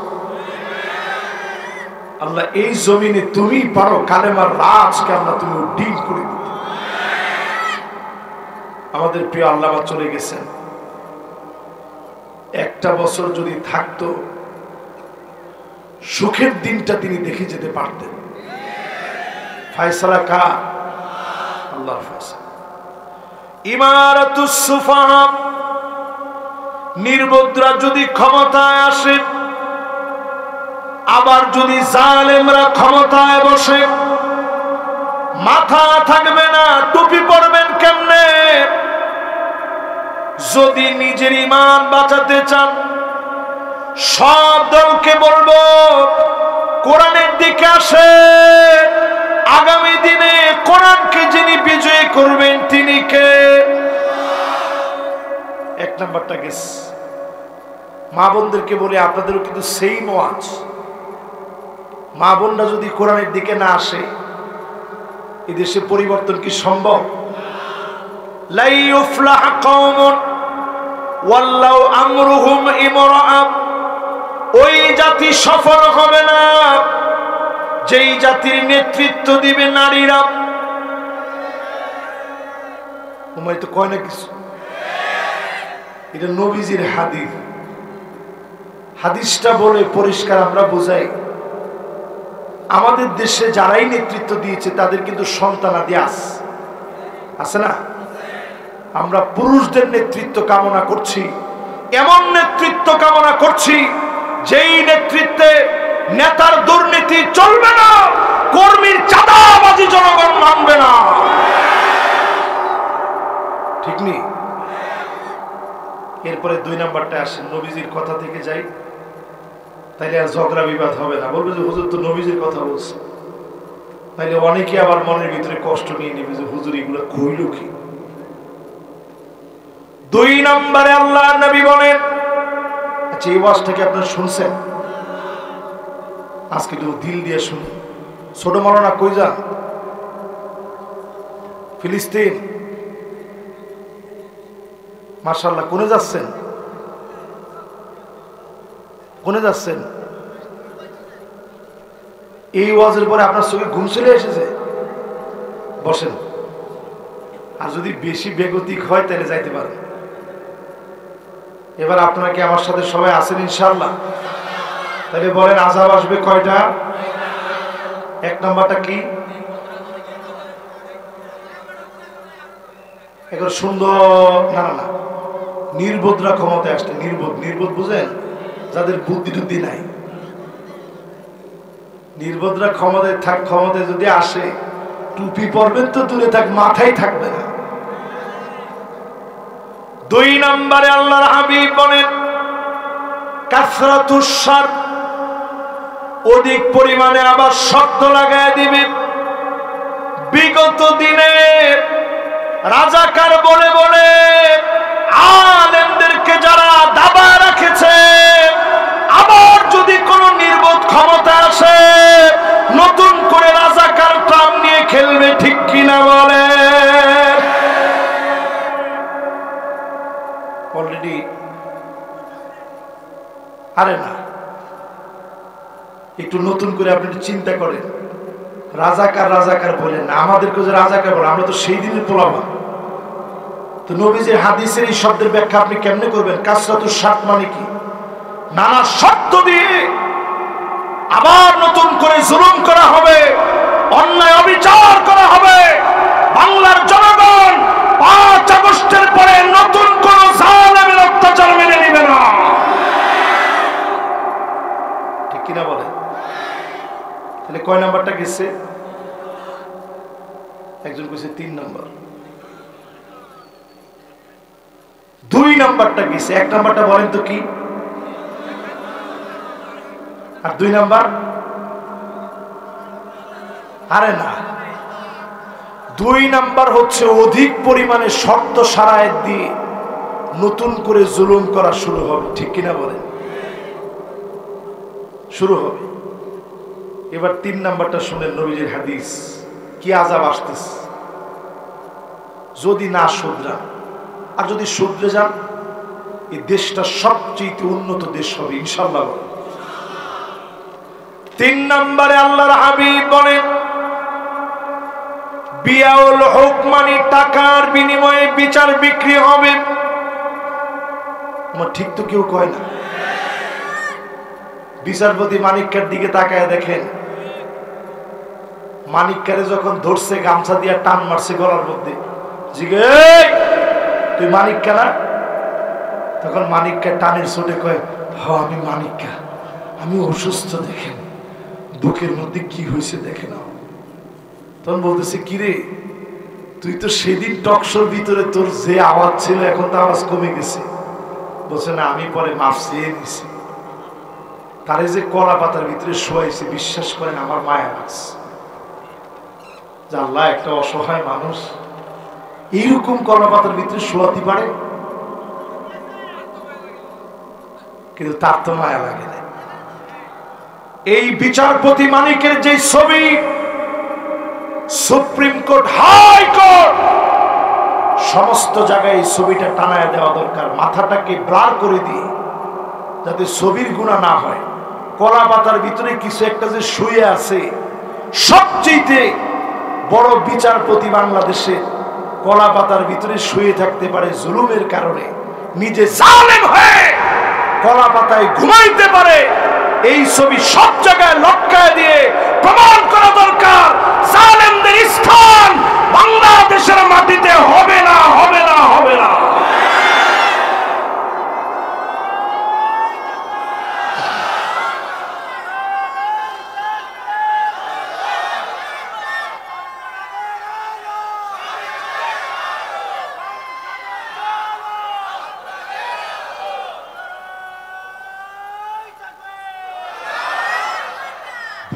আল্লাহ এই জমিনে তুমি পারো কালেমার রাজকে আল্লাহ তুমি উড্ডীন করে দিতে। আমাদের প্রিয় আল্লামা চলে গেছেন, একটা বছর যদি থাকতো সুখের দিনটা তিনি দেখে যেতে পারতেন। ফায়সালা কার? আল্লাহর ফায়সালা। ইমারাতুস সুফাহা, নির্বোধরা যদি ক্ষমতায় আসে, আবার যদি জালেমরা ক্ষমতায় বসে, মাথা থাকবে না, টুপি পরবেন কেমনে? যদি নিজের ঈমান বাঁচাতে চান, সব দলকে বলবো কোরআনের দিকে আসে। আগামী দিনে কোরআনকে যিনি বিজয়ী করবেন তিনি কে? এক নাম্বারটা গেছে। মা বোনদেরকে বলে আপনাদেরও কিন্তু সেই ওয়াজ, মা বোনরা যদি কোরআনের দিকে না আসে এই দেশে পরিবর্তন কি সম্ভব? লা ইউফলাহ কওমুন ওয়াল্লাউ আমরুহুম ইমরাআ, ওই জাতি সফল হবে না যেই জাতির নেতৃত্ব দিবে নারীরা। তোমায় তো কয় না কিছু, এটা নবীজির হাদিস। হাদিসটা বলে পরিষ্কার আমরা বোঝাই, আমাদের দেশে যারাই নেতৃত্ব দিয়েছে তাদের কিন্তু সন্তানাদি আছে না? আমরা পুরুষদের নেতৃত্ব কামনা করছি, এমন নেতৃত্ব কামনা করছি যেই নেতৃত্বে নেতার দুর্নীতি চলবে না, কর্মীর চাঁদাবাজি জনগণ মানবে না। ঠিক নেই? এরপরে 2 নাম্বারটা আসেন, নবীজির কথা থেকে যাই, তাইলে আর ঝগড়া বিবাদ হবে না। বলবে যে হুজুর তো নবীজির কথা বলছে, তাইলে অনেকে আবার মনের ভিতরে কষ্ট নিয়ে নেবে যে হুজুর এগুলো কইল কি। 2 নম্বরে আল্লাহ নবী বলেন, আচ্ছা এই ওয়াজটাকে আপনারা শুনছেন? আজকে একটু দিল দিয়ে শুনুন। ছোট মাওলানা কই যান? ফিলিস্তিন। মাশাআল্লাহ, কোনে যাচ্ছেন? কোনে যাচ্ছেন? এই ওয়াজের পরে আপনার চোখে ঘুম চলে এসেছে? বসেন, আর যদি বেশি বেগতিক হয় তাহলে যাইতে পারেন। এবার আপনারা কি আমার সাথে সবাই আছেন ইনশাআল্লাহ? তাহলে বলেন আযাব আসবে কয়টা? 1 নাম্বারটা কি? এখন সুন্দর না না, নির্বোধরা ক্ষমতায় আসছে। নির্বোধ বুঝেন? যাদের বুদ্ধি টুদ্ধি নাই। নির্বোধরা ক্ষমতায় যদি আসে, টুপি পরবেন তো দূরে থাক, মাথায় থাকবে না। 2 নম্বরে আল্লাহর হাবিব বলেন কাসরাতুস শার, অধিক পরিমাণে আবার শব্দ লাগায় দিবে। বিগত দিনে রাজাকার বলে বলে আলেমদেরকে যারা দাবা রেখেছে, আবার যদি কোন নির্বোধ ক্ষমতা আসে নতুন করে রাজাকার টার্ম নিয়ে খেলবে। ঠিক কিনা বলে? অলরেডি আরে না, একটু নতুন করে আপনি চিন্তা করেন। রাজাকার বলেন না, আমাদেরকে যে রাজাকার বলে, আমরা তো সেই দিনের পোলাবা। তো নবীজির হাদিসের এই শব্দের ব্যাখ্যা আপনি কেমনে করবেন? কাসরাতুস শার্ত মানে কি? নানা শর্ত দিয়ে আবার নতুন করে জুলুম করা হবে, অন্যায় অবিচার করা হবে। বাংলার জনগণ 5 আগস্টের পরে নতুন কোন জালেমের অত্যাচার মেনে নেবে না। ঠিক কিনা বলে? তাহলে কয় নাম্বারটা গেছে? একজন কইছে 3 নাম্বার। 2 নাম্বারটা গেছে। 1 নাম্বারটা বলেন তো কি? আর 2 নাম্বার? আরে না, 2 নাম্বার হচ্ছে অধিক পরিমাণে শর্ত সারায়েত দিয়ে নতুন করে জুলুম করা শুরু হবে। ঠিক কিনা বলেন? শুরু হবে। এবার 3 নাম্বারটা শুনেন, নবীজির হাদিস কি আযাব আসতেছে। যদি না শুধরান, আর যদি শুধরে যান এই দেশটা সবচেয়ে উন্নত দেশ হবে ইনশাআল্লাহ। 3 নম্বরে আল্লাহর হাবিব বলেন বিয়াউল হুক মানে টাকার বিনিময়ে বিচার বিক্রি হবে। আমার ঠিক তো কেউ কয় না। বিচারপতি মানিককার দিকে তাকায় দেখেন, মানিককারে যখন ধরছে গামছা দিয়ে টান মারছে গলার মধ্যে, জিগে তুই মানিককা না? তখন মানিককা টানের ছোটে কয় হ আমি মানিককা, আমি অসুস্থ, দেখেন বুকের মধ্যে কি হয়েছে দেখে নাও। তখন বলতেছে কিরে তুই তো সেদিন টকশোর ভিতরে তোর যে আওয়াজ ছিল এখন তো আওয়াজ কমে গেছে। বলছে না আমি পরে মাফ চেয়ে নিছি, তারে যে কলা পাতার ভিতরে শোয়াইছে বিশ্বাস করেন আমার মায়া লাগছে। আল্লাহ একটা অসহায় মানুষ এইরকম কলা পাতার ভিতরে শোয়াতে পারে, কিন্তু তার তো মায়া লাগে না। এই বিচারপতি মানিকের যে ছবি সুপ্রিম কোর্ট, হাই কোর্ট সমস্ত জায়গায় এই ছবিটা টানায় দেওয়া দরকার, মাথাটাকে ব্লার করে দিয়ে যাতে ছবির গুণা না হয়। কলা পাতার ভিতরে কিছু একটা যে শুয়ে আছে, সবচেয়ে বড় বিচারপতি বাংলাদেশে কলা পাতার ভিতরে শুয়ে থাকতে পারে জুলুমের কারণে, নিজে জালেম হয়ে কলা পাতায় ঘুমাইতে পারে। এই ছবি সব জায়গায় লটকায় দিয়ে প্রমাণ করা দরকার জালেমদের স্থান বাংলাদেশের মাটিতে হবে না, হবে না, হবে না।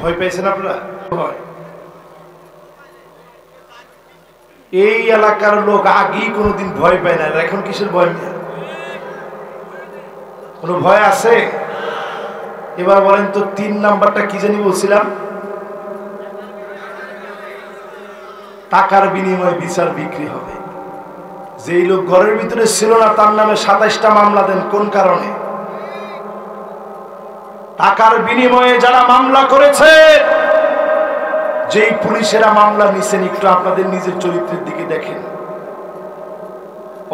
ভয় পেয়েছেন আপনারা? এই এলাকার লোক আগেই কোনোদিন ভয় পায় না, এখন কিসের ভয় নেই? কোন ভয় আছে? এবার বলেন তো 3 নাম্বারটা কি জানি বলছিলাম? টাকার বিনিময়ে বিচার বিক্রি হবে। যেই লোক ঘরের ভিতরে ছিল না তার নামে 27টা মামলা দেন, কোন কারণে? টাকার বিনিময়ে যারা মামলা করেছে, যেই পুলিশেরা মামলা নিছেন একটু আপনাদের নিজের চরিত্রের দিকে দেখেন।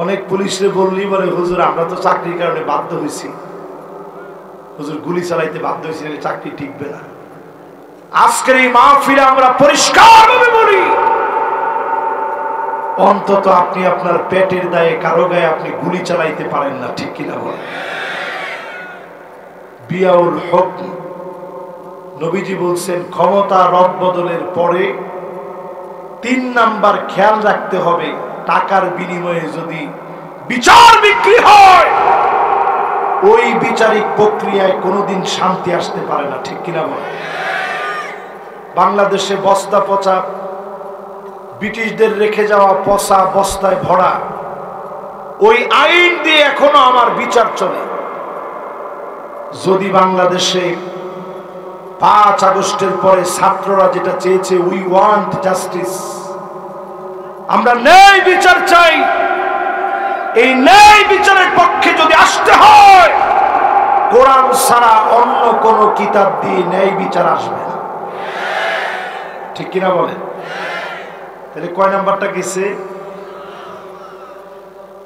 অনেক পুলিশরে বললেই বলে হুজুর আমরা তো চাকরির কারণে বাধ্য হয়েছি, হুজুর গুলি চালাইতে বাধ্য হয়েছি, চাকরি টিকবে না। আজকের এই মাহফিলে আমরা পরিষ্কারভাবে বলি অন্তত আপনি আপনার পেটের দায়ে কারো গায়ে আপনি গুলি চালাইতে পারেন না, ঠিক কিনা বলেন? বিয়াউল হক, নবীজি বলছেন ক্ষমতা রদ বদলের পরে 3 নাম্বার খেয়াল রাখতে হবে, টাকার বিনিময়ে যদি বিচার বিক্রি হয় ওই বিচারিক প্রক্রিয়ায় কোনোদিন শান্তি আসতে পারে না, ঠিক কিনা বলেন? বাংলাদেশে বস্তা পচা, ব্রিটিশদের রেখে যাওয়া পচা বস্তায় ভরা ওই আইন দিয়ে এখনো আমার বিচার চলে। যদি বাংলাদেশে 5 আগস্টের পরে ছাত্ররা যেটা চেয়েছে, উই ওয়ান্ট জাস্টিস, আমরা ন্যায় বিচার চাই, এই ন্যায় বিচারের পক্ষে যদি আসতে হয় কোরআন ছাড়া অন্য কোন কিতাব দিয়ে ন্যায় বিচার আসবে না, ঠিক কিনা বলেন? তাহলে কয় নাম্বারটা গেছে?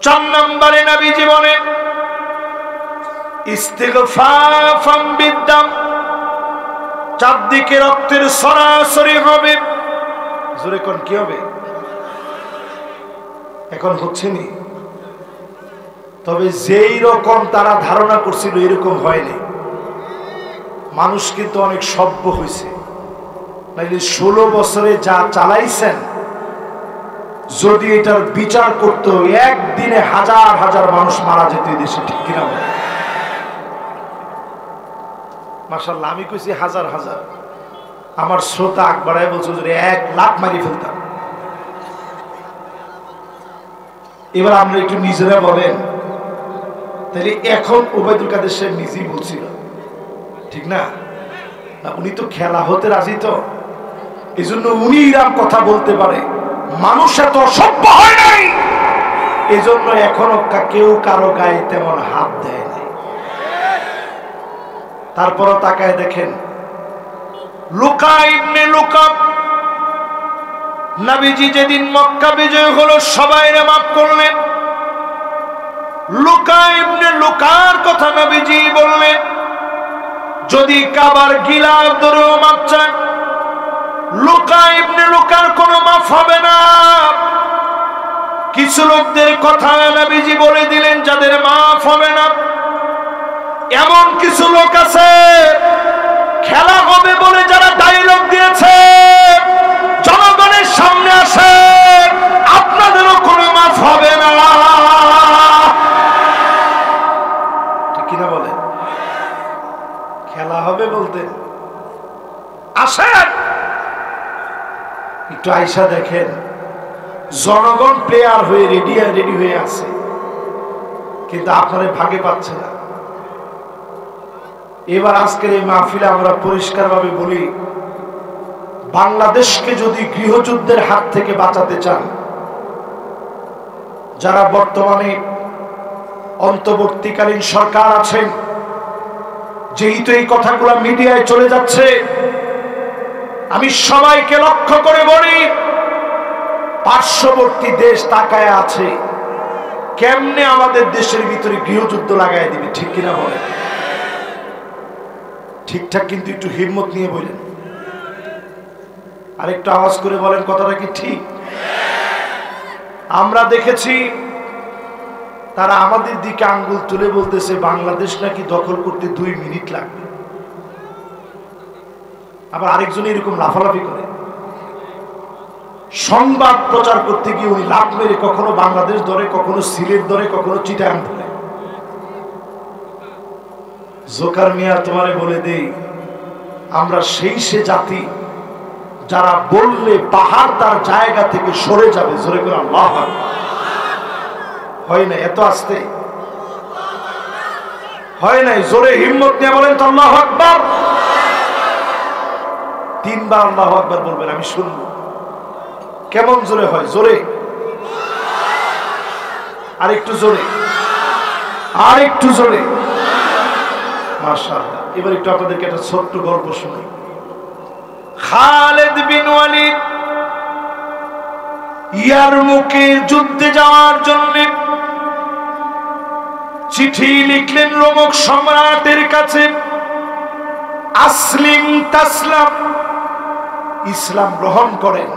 4 নম্বরে নবীজি বলেন ইস্তিগফাফাম বিদ্দাম, চারদিকে রক্তের সরাসরি হবে। জোরে কোন কি হবে? এখন হচ্ছে নি, তবে যেই রকম তারা ধারণা করছিল এরকম হয়নি। মানুষ কিন্তু অনেক সভ্য হয়েছে, নাইলে 16 বছরে যা চালাইছেন যদি এটার বিচার করতো একদিনে হাজার হাজার মানুষ মারা যেত এই দেশে, ঠিক কিনা? মাশাআল্লাহ, আমি কইছি হাজার হাজার, আমার শ্রোতা আকবরায় বলছে যে 1 লাখ মারি ফেলতাম। এবার আমরা একটু নিজেরা বলেন, তাহলে এখন ওবায়দুল কাদের সাহেব নিজেই বলছিল, ঠিক না? উনি তো খেলা হতে রাজি, তো এই জন্য উনি এরকম কথা বলতে পারে। মানুষ এত অসভ্য হয় নাই এজন্য এখনো কেউ কারো গায়ে তেমন হাত দেয় নাই। তারপরও তাকায় দেখেন, লুকা ইবনে লুকা, নবীজি যেদিন মক্কা বিজয় হলো সবাইরে মাফ করলেন। লুকা ইবনে লুকার কথা নবীজি বললেন, যদি কাবার গিলাফ ধরেও মাপ চান, লুকা ইবনে লুকার কোনো মাফ হবে না। কিছু লোকদের কথা নবীজি বলে দিলেন যাদের মাফ হবে না। এমন কিছু লোক আছে খেলা হবে বলে যারা ডায়লগ দিয়েছে, জনগণের সামনে আসে, আপনাদেরও কোনো মাফ হবে না। ঠিক কিনা বলে? খেলা হবে বলতে আসেন, একটু আইসা দেখেন জনগণ প্লেয়ার হয়ে রেডি হয়ে আছে, কিন্তু আপনারা ভাগে পাচ্ছে না। এবার আজকের এই মাহফিলে আমরা পরিষ্কারভাবে বলি, বাংলাদেশকে যদি গৃহযুদ্ধের হাত থেকে বাঁচাতে চান, যারা বর্তমানে অন্তর্বর্তীকালীন সরকার আছেন, যেহেতু এই কথাগুলো মিডিয়ায় চলে যাচ্ছে, আমি সবাইকে লক্ষ্য করে বলি, পার্শ্ববর্তী দেশ তাকায় আছে কেমনে আমাদের দেশের ভিতরে গৃহযুদ্ধ লাগাই দিবে। ঠিক কিনা বলেন? ঠিকঠাক কিন্তু একটু হিম্মত নিয়ে বলেন, আর একটু আওয়াজ করে বলেন কথাটা কি ঠিক? আমরা দেখেছি তারা আমাদের দিকে আঙ্গুল তুলে বলতেছে বাংলাদেশ নাকি দখল করতে 2 মিনিট লাগবে। আবার আরেকজন এরকম লাফালাফি করে সংবাদ প্রচার করতে গিয়ে উনি লাফ মেরে কখনো বাংলাদেশ ধরে, কখনো সিলেট ধরে, কখনো চিটাগাং ধরে। জোকার মিয়া, তোমারে বলে দেই, আমরা সেই সে জাতি যারা বললে পাহাড় তার জায়গা থেকে সরে যাবে। জোরে করে আল্লাহু আকবার। হয় না? এত আসতে হয় নাই। জোরে হিম্মত নিয়ে বলেন তো আল্লাহু আকবার। 3 বার আল্লাহু আকবার বলবেন, আমি শুনবো। কেমন জোরে হয়? জোরে, আর একটু জোরে, আর একটু জোরে। মাশাআল্লাহ। এবার একটু আপনাদেরকে একটা ছোট্ট গল্প শোনাই। খালিদ বিন ওয়ালিদ ইয়ারমুকের যুদ্ধে যাওয়ার জন্য চিঠি লিখলেন রোমক সম্রাটের কাছে, আসলিম তাসলাম, ইসলাম গ্রহণ করেন,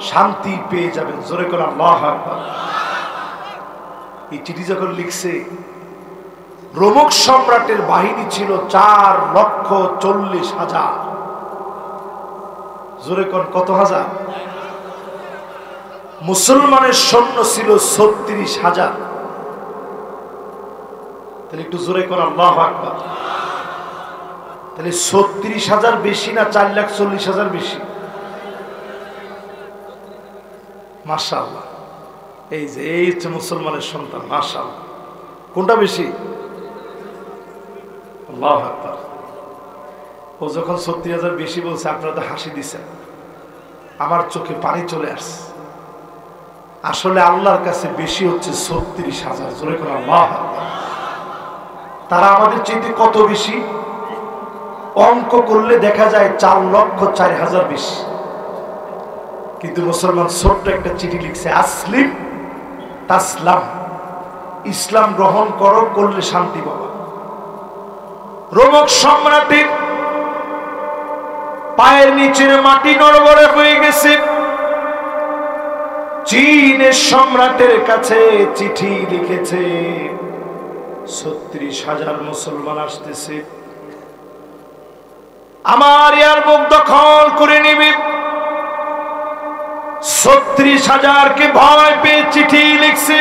শান্তি পেয়ে যাবেন। জোরে করে আল্লাহু আকবার। এই চিঠি যখন লিখছে, রোমক সম্রাটের বাহিনী ছিল 4,40,000। জোরে কোন কত হাজার? মুসলমানের সৈন্য ছিল 36,000। তাহলে একটু জোরে কোন আল্লাহু আকবার। তাহলে 36,000 বেশি না 4,40,000 বেশি? মাশাআল্লাহ। এই যে এই হচ্ছে মুসলমানের সন্তান। মাশাআল্লাহ। কোনটা বেশি? আল্লাহু আকবার। ও যখন 36,000 বেশি বলছে, আপনারা তো হাসি দিচ্ছেন, আমার চোখে পানি চলে আসছে। আসলে আল্লাহর কাছে বেশি হচ্ছে 36,000। জোরে করে আল্লাহু আকবার। তারা আমাদের চাইতে কত বেশি? অঙ্ক করলে দেখা যায় 4,04,000 বেশি। কিন্তু মুসলমান ছোট্ট একটা চিঠি লিখছে, আসলিম তাসলাম, ইসলাম গ্রহণ করো, করলে শান্তি পাবা। রোমক সম্রাটের পায়ের নিচের মাটি নড়বড়ে হয়ে গেছে। চীনের সম্রাটের কাছে চিঠি লিখেছে, 36,000 মুসলমান আসতেছে, আমার ইয়ারমুক দখল করে নিবে। 36,000 কে ভয় পেয়ে চিঠি লিখছে।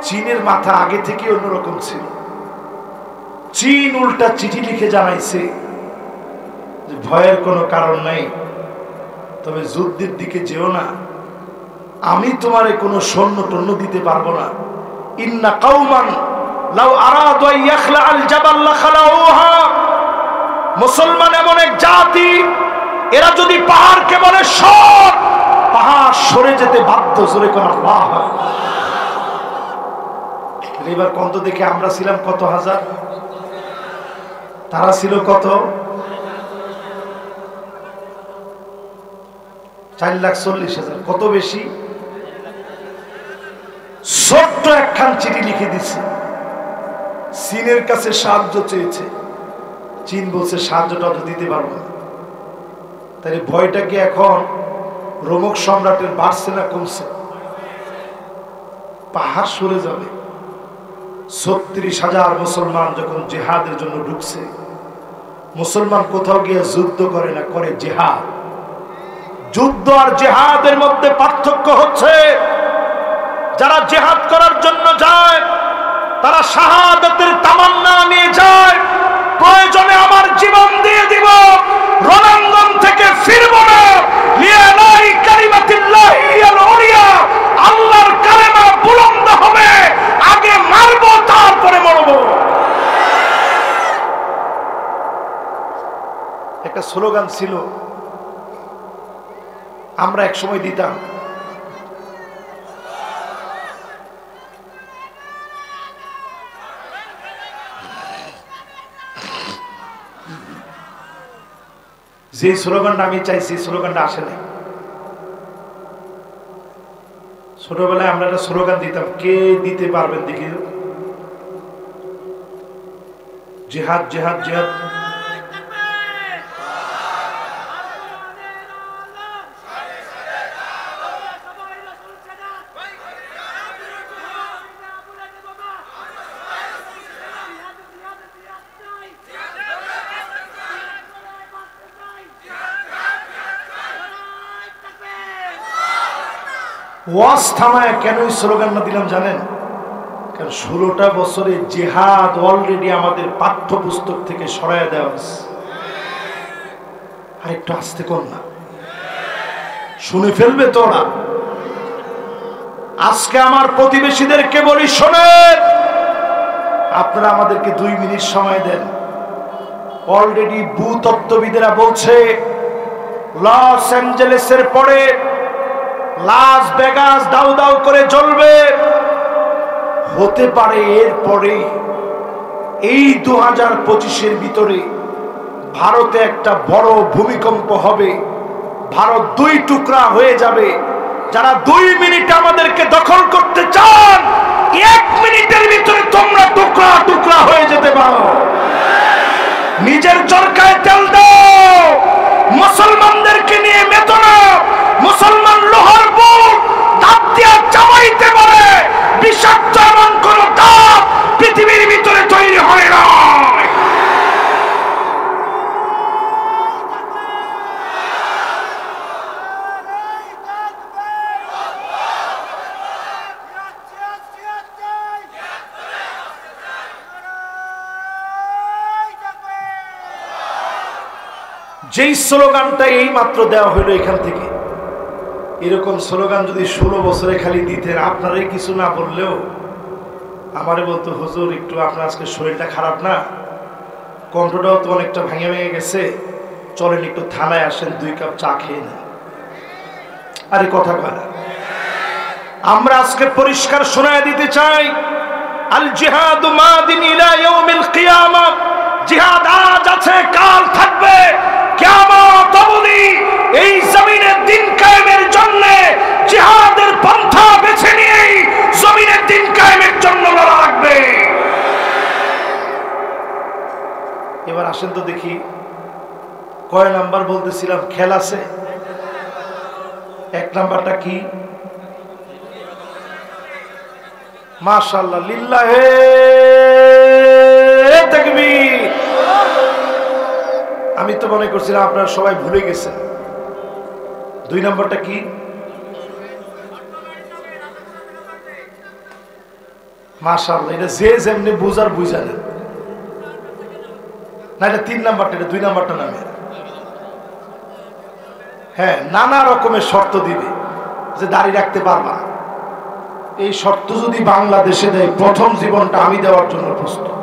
চীনের মাথা আগে থেকে অন্যরকম ছিল। চীন উল্টা চিঠি লিখে জানাইছে যে ভয়ের কোনো কারণ নাই, তবে যুদ্ধের দিকে যেও না, আমি তোমারে কোনো সৈন্য টন্য দিতে পারবো না। ইন্না কাওমান লাউ আরাদু আন ইয়াখলা আল জাবাল লাখালাউহা, মুসলমান এমন এক জাতি, এরা যদি পাহাড়কে বলে সর, পাহাড় সরে যেতে বাধ্য। জোরে কোন আল্লাহু আকবার। এবার কত দেখে আমরা ছিলাম কত হাজার, তারা ছিল কত? 4,40,000। কত বেশি? ছোট্ট একখান চিঠি লিখে দিছে, চীনের কাছে সাহায্য চেয়েছে। চীন বলছে সাহায্যটা তো দিতে পারবো না। তাই ভয়টা কি এখন রোমক সম্রাটের বাড়ছে না কমছে? পাহাড় সরে যাবে। 36,000 মুসলমান যখন জিহাদের জন্য ঢুকছে, মুসলমান কোথাও গিয়ে যুদ্ধ করে না, করে জিহাদ। যুদ্ধ আর জিহাদের মধ্যে পার্থক্য হচ্ছে, যারা জিহাদ করার জন্য যায় তারা শাহাদাতের তামান্না নিয়ে যায়, প্রয়োজনে আমার জীবন দিয়ে দিব, রণাঙ্গন থেকে ফিরব না। লিয়ালাই কালিমাতিল্লাহি আল উলিয়া, আল্লাহর কালেমা বুলন্দ হবে, আগে মারব তারপরে মরব। একটা স্লোগান ছিল, আমরা এক সময় দিতাম, যে স্লোগানটা আমি চাইছি স্লোগানটা আসে নাই। ছোটবেলায় আমরা একটা স্লোগান দিতাম, কে দিতে পারবেন দেখি? জিহাদ জিহাদ জিহাদ। ওয়াজ থামায় কেন স্লোগান না দিলাম জানেন? কারণ 16টা বছরে জিহাদ অলরেডি আমাদের পাঠ্যপুস্তক থেকে সরাইয়া দেওয়া হয়েছে। আর একটু আস্তে কর না, শুনে ফেলবে তোরা। আজকে আমার প্রতিবেশীদেরকে বলি, শোনেন, আপনারা আমাদেরকে 2 মিনিট সময় দেন। অলরেডি ভূতত্ত্ববিদেরা বলছে লস অ্যাঞ্জেলেসের পরে লাস ভেগাস দাউ দাউ করে জ্বলবে। হতে পারে এরপরে এই 2025-এর ভিতরে ভারতে একটা বড় ভূমিকম্প হবে, ভারত 2 টুকরা হয়ে যাবে। যারা 2 মিনিট আমাদেরকে দখল করতে চান, 1 মিনিটের ভিতরে তোমরা টুকরা টুকরা হয়ে যেতে পারো। নিজের চরকায় তেল দাও, মুসলমানদেরকে নিয়ে মেতো না। মুসলমান লোহার বুট দাঁত দিয়ে চাবাইতে পারে, বিষাক্ত এমন কোন দাঁত পৃথিবীর ভিতরে তৈরি হয় না। যেই স্লোগানটা এই মাত্র দেওয়া হলো এখান থেকে, এরকম স্লোগান যদি 16 বছরে খালি দিতেন, আপনারাই কিছু না বললেও আমারে বলতো, হুজুর একটু আপনার আজকে শরীরটা খারাপ না, কণ্ঠটাও তো অনেকটা ভেঙে ভেঙে গেছে, চলেন একটু থানায় আসেন, 2 কাপ চা খেয়ে নেন। আরে কথা কয় না। আমরা আজকে পরিষ্কার শোনায় দিতে চাই, আল জিহাদু মাদিন ইলা ইয়াউমিল কিয়ামা। জিহাদ আজ আছে, কাল থাকবে, কিয়ামত অবধি এই জমিনে দিন কায়েমের জন্য জিহাদের পন্থা বেছে নিয়েই জমিনে দিন কায়েমের জন্য লড়া লাগবে। এবার আসেন তো দেখি, কয় নাম্বার বলতেছিলাম খেল আছে? 1 নাম্বারটা কি? মাশাআল্লাহ, লিল্লাহে তাকবীর। আমি তো মনে করছিলাম আপনারা সবাই ভুলে গেছেন। 2 নাম্বারটা কি? মাশাআল্লাহ, এটা যে যেমনি বুঝার বুঝালেন না। এটা 3 নাম্বারটা, এটা 2 নাম্বারটা নামে। হ্যাঁ, নানা রকমের শর্ত দিবে যে দাড়ি রাখতে পারবা। এই শর্ত যদি বাংলাদেশে দেয়, প্রথম জীবনটা আমি দেওয়ার জন্য প্রস্তুত।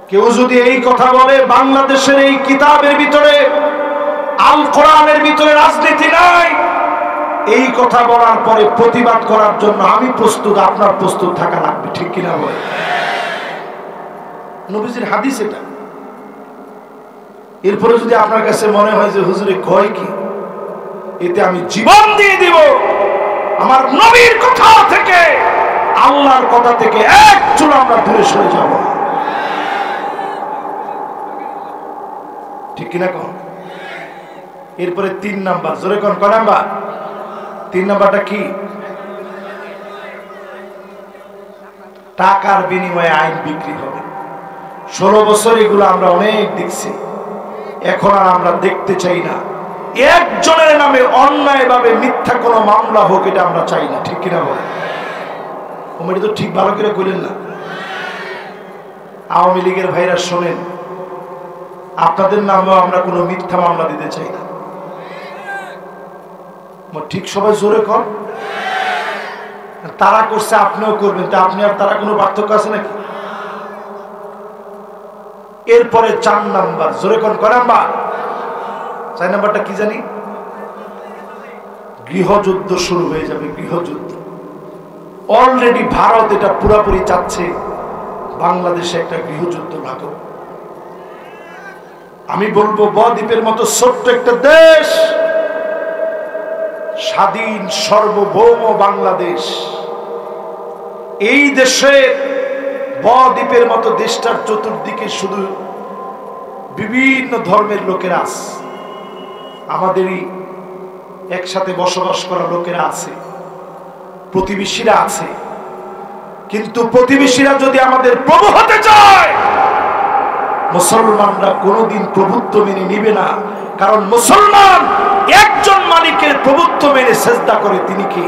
কেউ যদি এই কথা বলে, বাংলাদেশের এই কিতাবের ভিতরে, আল কোরআনের ভিতরে রাজনীতি নাই, এই কথা বলার পরে প্রতিবাদ করার জন্য আমি প্রস্তুত, আপনার প্রস্তুত থাকা লাগবে, ঠিক কিনা বলে? নবীজির হাদিস এটা। এরপরে যদি আপনার কাছে মনে হয় যে হুজুরে কয় কি, এতে আমি জীবন দিয়ে দিব, আমার নবীর কথা থেকে, আল্লাহর কথা থেকে এক চুল আমরা দূরে সরে যাব, ঠিক কিনা কোন? এরপরে 3 নাম্বার, জোরে কোন, কয় নাম্বার? 3 নাম্বারটা কি? টাকার বিনিময়ে আইন বিক্রি হবে। 16 বছর এগুলো আমরা অনেক দেখছি, এখন আর আমরা দেখতে চাই না। একজনের নামে অন্যায়ভাবে মিথ্যা কোনো মামলা হোক, এটা আমরা চাই না, ঠিক কিনা বলে? ওমনি তো ঠিক ভালো করে কইলেন না। আওয়ামী লীগের ভাইরা শোনেন, আপনাদের নামেও আমরা কোনো মিথ্যা মামলা দিতে চাই না, ঠিক সবাই জোরে কর। তারা করছে আপনিও করবেন, তা আপনি আর তারা কোনো পার্থক্য আছে নাকি? এরপরে 4 নাম্বার, জোরে কোন, কয় নাম্বার? 4 নাম্বারটা কি জানি? গৃহযুদ্ধ শুরু হয়ে যাবে, গৃহযুদ্ধ। অলরেডি ভারত এটা পুরোপুরি চাচ্ছে বাংলাদেশে একটা গৃহযুদ্ধ লাগুক। আমি বলবো বদ্বীপের মতো ছোট্ট একটা দেশ, স্বাধীন সার্বভৌম বাংলাদেশ, এই দেশে বদ্বীপের মতো দেশটার চতুর্দিকে শুধু বিভিন্ন ধর্মের লোকেরা আছে, আমাদেরই একসাথে বসবাস করা লোকেরা আছে, প্রতিবেশীরা আছে। কিন্তু প্রতিবেশীরা যদি আমাদের প্রভু হতে চায়, মুসলমানরা কোনোদিন প্রভুত্ব মেনে নিবে না। কারণ মুসলমান একজন মালিকের প্রভুত্ব মেনে সেজদা করে, তিনি কে?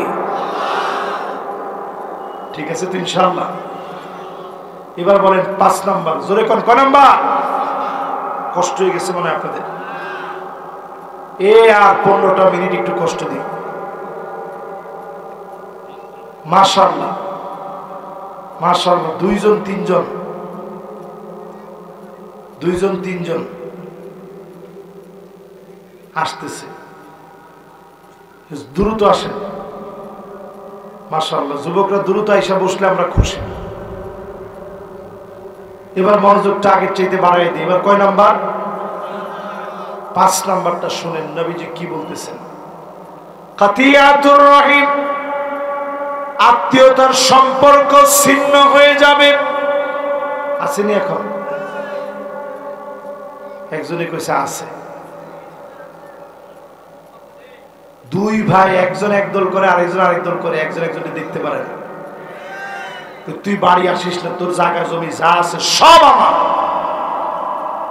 ঠিক আছে তো ইনশাআল্লাহ? এবার বলেন 5 নাম্বার, জোরে কোন, কয় নাম্বার? কষ্ট হয়ে গেছে মনে হয় আপনাদের? আর 15টা মিনিট একটু কষ্ট দিই। মাশাআল্লাহ মাশাআল্লাহ, 2জন 3জন আসতেছে, দ্রুত আসেন। মাশাআল্লাহ, যুবকরা দ্রুত আইসা বসলে আমরা খুশি। এবার মনোযোগটা আগের চাইতে বাড়াই দিই। এবার কয় নাম্বার? 5 নাম্বারটা শুনেন, নবীজি কি বলতেছেন। কাতিয়াতুর রহিম, আত্মীয়তার সম্পর্ক ছিন্ন হয়ে যাবে। আসেনি এখন? একজনে কইছে আছে। 2 ভাই, একজন একদল করে, আরেকজন আরেক দল করে, একজন একজনকে দেখতে পারে না। তুই বাড়ি আসিস না, তোর জায়গা জমি যা আছে সব আমার।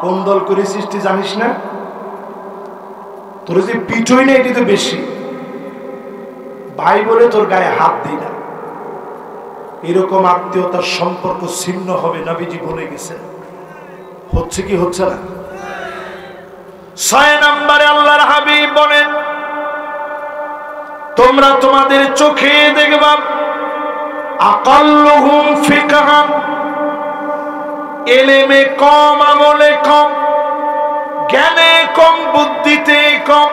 কোন দল করেছিস তুই জানিস না? তোর যে পিঠই না, এটি তো বেশি। ভাই বলে তোর গায়ে হাত দিই না। এরকম আত্মীয়তার সম্পর্ক ছিন্ন হবে, নবীজি বলে গেছেন। হচ্ছে কি হচ্ছে না? 6 নম্বরে আল্লাহর হাবিব বলেন, তোমরা তোমাদের চোখে দেখবা আকাল্লুহুম ফিকহান, ইলমে কম, আমলে কম, জ্ঞানে কম, বুদ্ধিতে কম,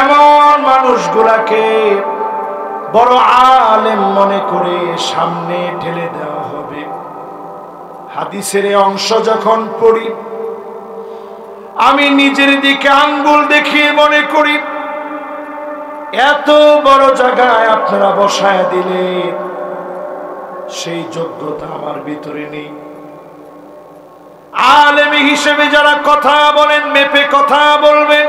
এমন মানুষগুলাকে বড় আলেম মনে করে সামনে ঠেলে দেওয়া হবে। হাদিসের অংশ যখন পড়ি, আমি নিজের দিকে আঙ্গুল দেখিয়ে মনে করি এত বড় জায়গায় আপনারা বসায় দিলে সেই যোগ্যতা আমার ভিতরে নেই। আলেম হিসেবে যারা কথা বলেন, মেপে কথা বলবেন,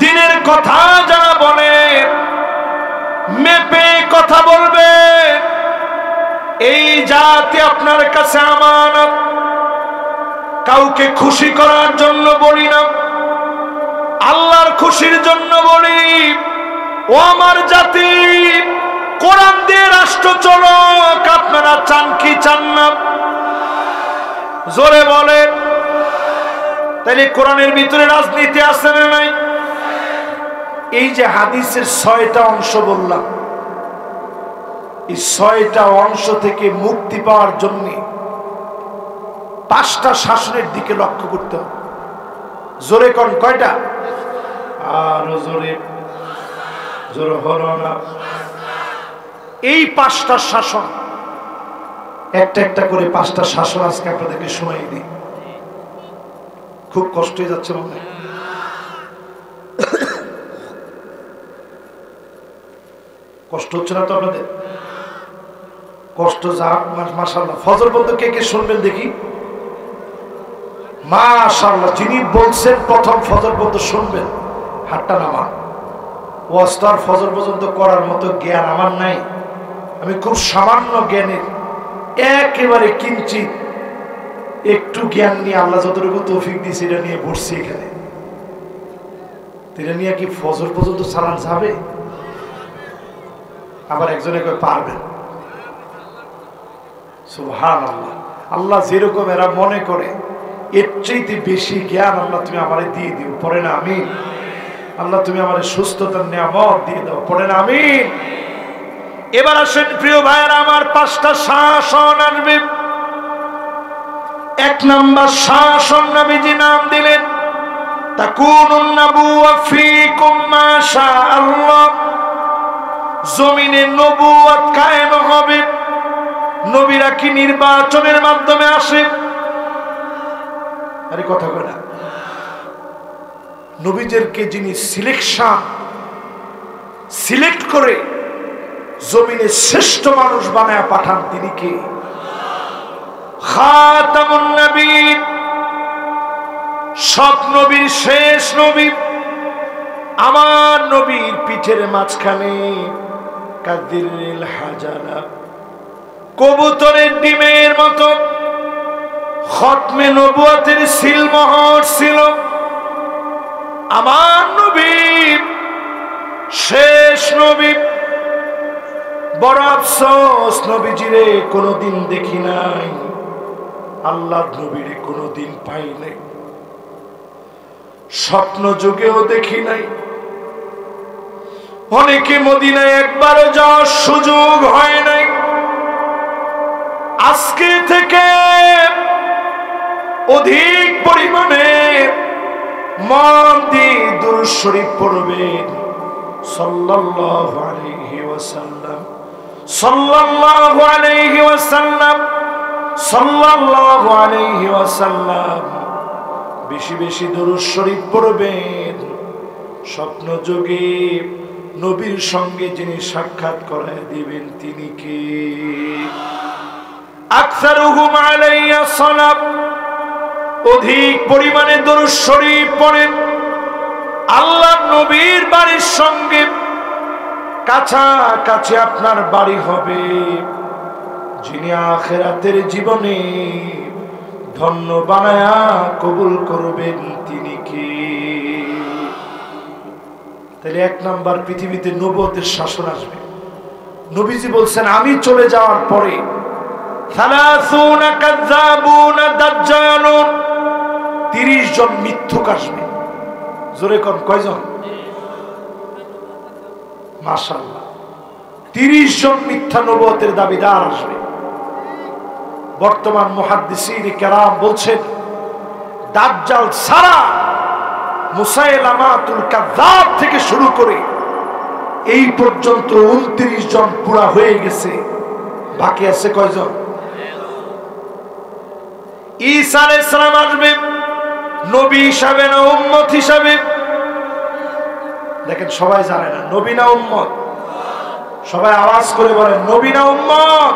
দিনের কথা যারা বলেন মেপে কথা বলবেন, এই জাতি আপনার কাছে আমানত। কাউকে খুশি করার জন্য বলি না, আল্লাহর খুশির জন্য বলি। ও আমার জাতি, কোরআন দিয়ে রাষ্ট্র চলক, আপনারা চান কি চান না? জোরে বলেন। তাইলে কোরআনের ভিতরে রাজনীতি আছে না নাই? এই যে হাদিসের 6টা অংশ বললাম, এই 6টা অংশ থেকে মুক্তি পাওয়ার জন্য 5টা শাসনের দিকে লক্ষ্য করতে হবে। জোরে কোন, কয়টা? আর জোরে। জোরে হলো না। এই পাঁচটা শাসন, একটা একটা করে পাঁচটা শাসন আজকে আপনাদেরকে শোনাই দিই। খুব কষ্ট হয়ে যাচ্ছে মনে হয়। কষ্ট হচ্ছে না তো আপনাদের? কষ্ট যা মাশাআল্লাহ। ফজর বলতে কে কে শুনবেন দেখি? মাশাআল্লাহ, যিনি বলছেন প্রথম ফজর পর্যন্ত শুনবেন হাতটা নামান। ওয়াজটার ফজর পর্যন্ত করার মতো জ্ঞান আমার নাই, আমি খুব সামান্য জ্ঞানের, একেবারে কিঞ্চিত একটু জ্ঞান নিয়ে আল্লাহ যতটুকু তৌফিক দিয়েছে এটা নিয়ে বসছি এখানে। এটা নিয়ে কি ফজর পর্যন্ত চালান যাবে? আবার একজনে কয় পারবেন। সুবহানাল্লাহ। আল্লাহ যেরকম এরা মনে করে এর চাইতে বেশি জ্ঞান আল্লাহ তুমি আমারে দিয়ে দিও, পড়ে না আমিন। আল্লাহ তুমি আমারে সুস্থতার নিয়ামত দিয়ে দাও, পড়ে না আমিন। এবার আসেন প্রিয় ভাইয়েরা আমার, পাঁচটা শাসন আসবে। এক নাম্বার শাসন নবীজি নাম দিলেন তাকুনুন নাবুওয়া ফীকুম মা শাআল্লাহ। জমিনে নবুয়ত কায়েম হবে। নবীরা কি নির্বাচনের মাধ্যমে আসে? আরে কথা কয় না। নবীদেরকে যিনি সিলেক্ট করে জমিনে শ্রেষ্ঠ মানুষ বানায় পাঠান তিনি কে? খাতামুন নবীন, সব নবীর শেষ নবী। আমার নবীর পিঠের মাঝখানে কাদিরুল হাজারা, কবুতরের ডিমের মতো খতমে নবুয়তের সিলমোহর ছিল। আমার নবী শেষ নবী। বড় আফসোস, নবীজিরে কোনোদিন দেখি নাই, আল্লাহর নবীরে কোনোদিন পাই নাই, স্বপ্ন যুগেও দেখি নাই। অনেকে মদিনায় একবারও যাওয়ার সুযোগ হয় নাই। আজকে থেকে অধিক পরিমাণে মন দিয়ে দুরূদ শরীফ পড়বেন। সাল্লাল্লাহু আলাইহি ওয়াসাল্লাম, সাল্লাল্লাহু আলাইহি ওয়াসাল্লাম, সাল্লাল্লাহু আলাইহি ওয়াসাল্লাম। বেশি বেশি দুরূদ শরীফ পড়বেন। স্বপ্ন যোগে নবীর সঙ্গে যিনি সাক্ষাৎ করায় দিবেন তিনি কে? আকসারুহুম আলাইয়া সালাত, অধিক পরিমাণে দুরূদ শরীফ পড়েন। আল্লাহর নবীর বাড়ির সঙ্গে কাছাকাছি আপনার বাড়ি হবে। যিনি আখিরাতের জীবনে ধন্য বানায়া কবুল করবেন তিনি কে? তাহলে এক নাম্বার, পৃথিবীতে নবুয়তের শাসন আসবে। নবীজি বলছেন আমি চলে যাওয়ার পরে 30 জন মিথ্যুক আসবে। জোরে কোন কয়জন? মাশাআল্লাহ, 30 জন মিথ্যা নবুয়তের দাবিদার আসবে। বর্তমান মুহাদ্দিসিন কেরাম বলছেন দাজ্জাল ছাড়া মুসাইলামাতুল কাযযাব থেকে শুরু করে এই পর্যন্ত 29 জন পুরা হয়ে গেছে। বাকি আছে কয়জন? ঈসা আলাইহিস সালাম আসবে নবী হিসাবে না উম্মত হিসাবে? দেখেন সবাই জানে না নবী না উম্মত। সবাই আওয়াজ করে বলেন নবী না উম্মত?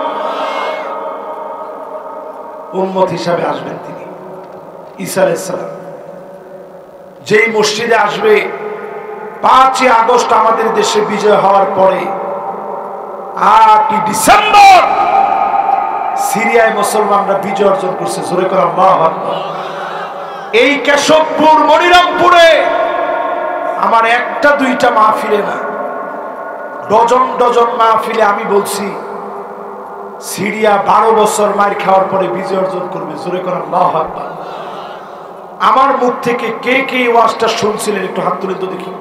উম্মত হিসাবে আসবেন তিনি ঈসা আলাইহিস সালাম। যেই মসজিদে আসবে 5 আগস্ট আমাদের দেশে বিজয় হওয়ার পরে 8 ডিসেম্বর সিরিয়ায় মুসলমানরা বিজয় অর্জন করছে। জোরে করে আল্লাহু আকবার। এই কেশবপুর মনিরামপুরে আমার একটা দুইটা মাহফিলে না, ডজন ডজন মাহফিলে আমি বলছি সিরিয়া 12 বছর মার খাওয়ার পরে বিজয় অর্জন করবে। জোরে করে আল্লাহু আকবার। আমার মুখ থেকে কে কে ওয়াজটা শুনছিলেন একটু হাত তুলে তো দেখি।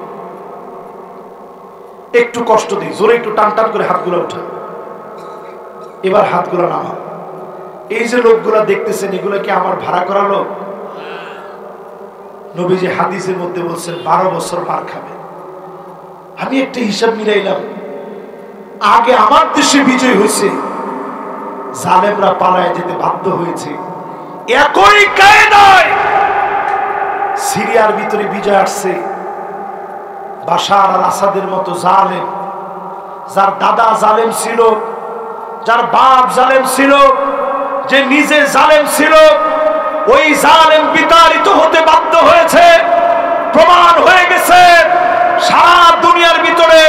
একটু কষ্ট দিই, জোরে একটু টান টান করে হাতগুলো ওঠা। এবার হাতগুলো নামা। এই যে লোকগুলা দেখতেছেন এগুলা কি আমার ভাড়া করা লোক? নবীজি হাদিসের মধ্যে বলছেন 12 বছর মার খাবে। আমি একটা হিসাব মিলাইলাম, আগে আমার দেশে বিজয় হয়েছে, জালেমরা পালায় যেতে বাধ্য হয়েছে, একই কায়দায় সিরিয়ার ভিতরে বিজয় আসছে। বাশার আল আসাদের মতো জালেম, যার দাদা জালেম ছিল, যার বাপ জালেম ছিল, যে নিজে জালেম ছিল, ওই জালেম বিতাড়িত হতে বাধ্য হয়েছে। প্রমাণ হয়ে গেছে সারা দুনিয়ার ভিতরে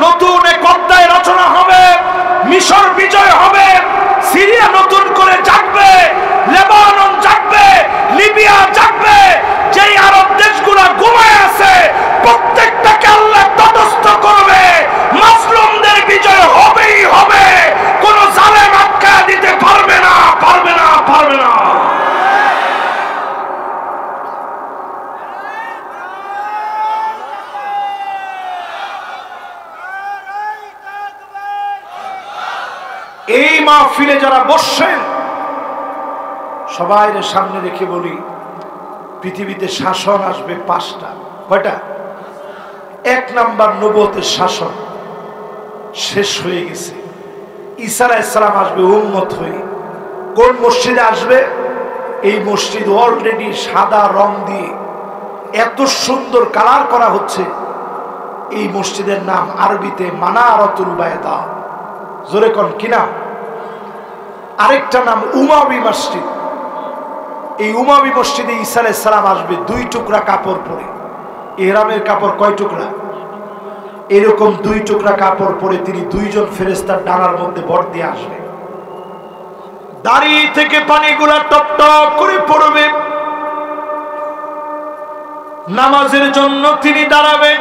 নতুন এক অধ্যায় রচনা হবে। মিশর বিজয় হবে, সিরিয়া নতুন করে জাগবে, লেবানন জাগবে, লিবিয়া জাগবে। যেই আরব দেশগুলো ঘুমায় আছে প্রত্যেকটাকে আল্লাহ তটস্থ করবে। মাসলুমদের বিজয় হবেই হবে, কোন জালেম আটকা দিতে পারবে না, পারবে না, পারবে না। এই মাহফিলে যারা বসছেন সবাই সামনে রেখে বলি, পৃথিবীতে শাসন আসবে 5টা। কয়টা? 1 নাম্বার নবুয়তের শাসন শেষ হয়ে গেছে। ঈসা আলাইহিস সালাম আসবে উম্মত হয়ে। কোন মসজিদে আসবে? এই মসজিদ অলরেডি সাদা রং দিয়ে এত সুন্দর কালার করা হচ্ছে। এই মসজিদের নাম আরবিতে মানারাতুল বায়দা। জোরে কোন কি নাম? আরেকটা নাম উমাবি মসজিদ। এই উমাবি মসজিদে ঈসা আলাইহিস সালাম আসবে 2 টুকরা কাপড় পরে। ইহরামের কাপড় কয় টুকরা? এরকম 2 টুকরা কাপড় পরে তিনি 2 জন ফেরেশতার ডানার মধ্যে ভর দিয়ে আসবে। দাড়ি থেকে পানিগুলা টপ টপ করে পড়বে। নামাজের জন্য তিনি দাঁড়াবেন।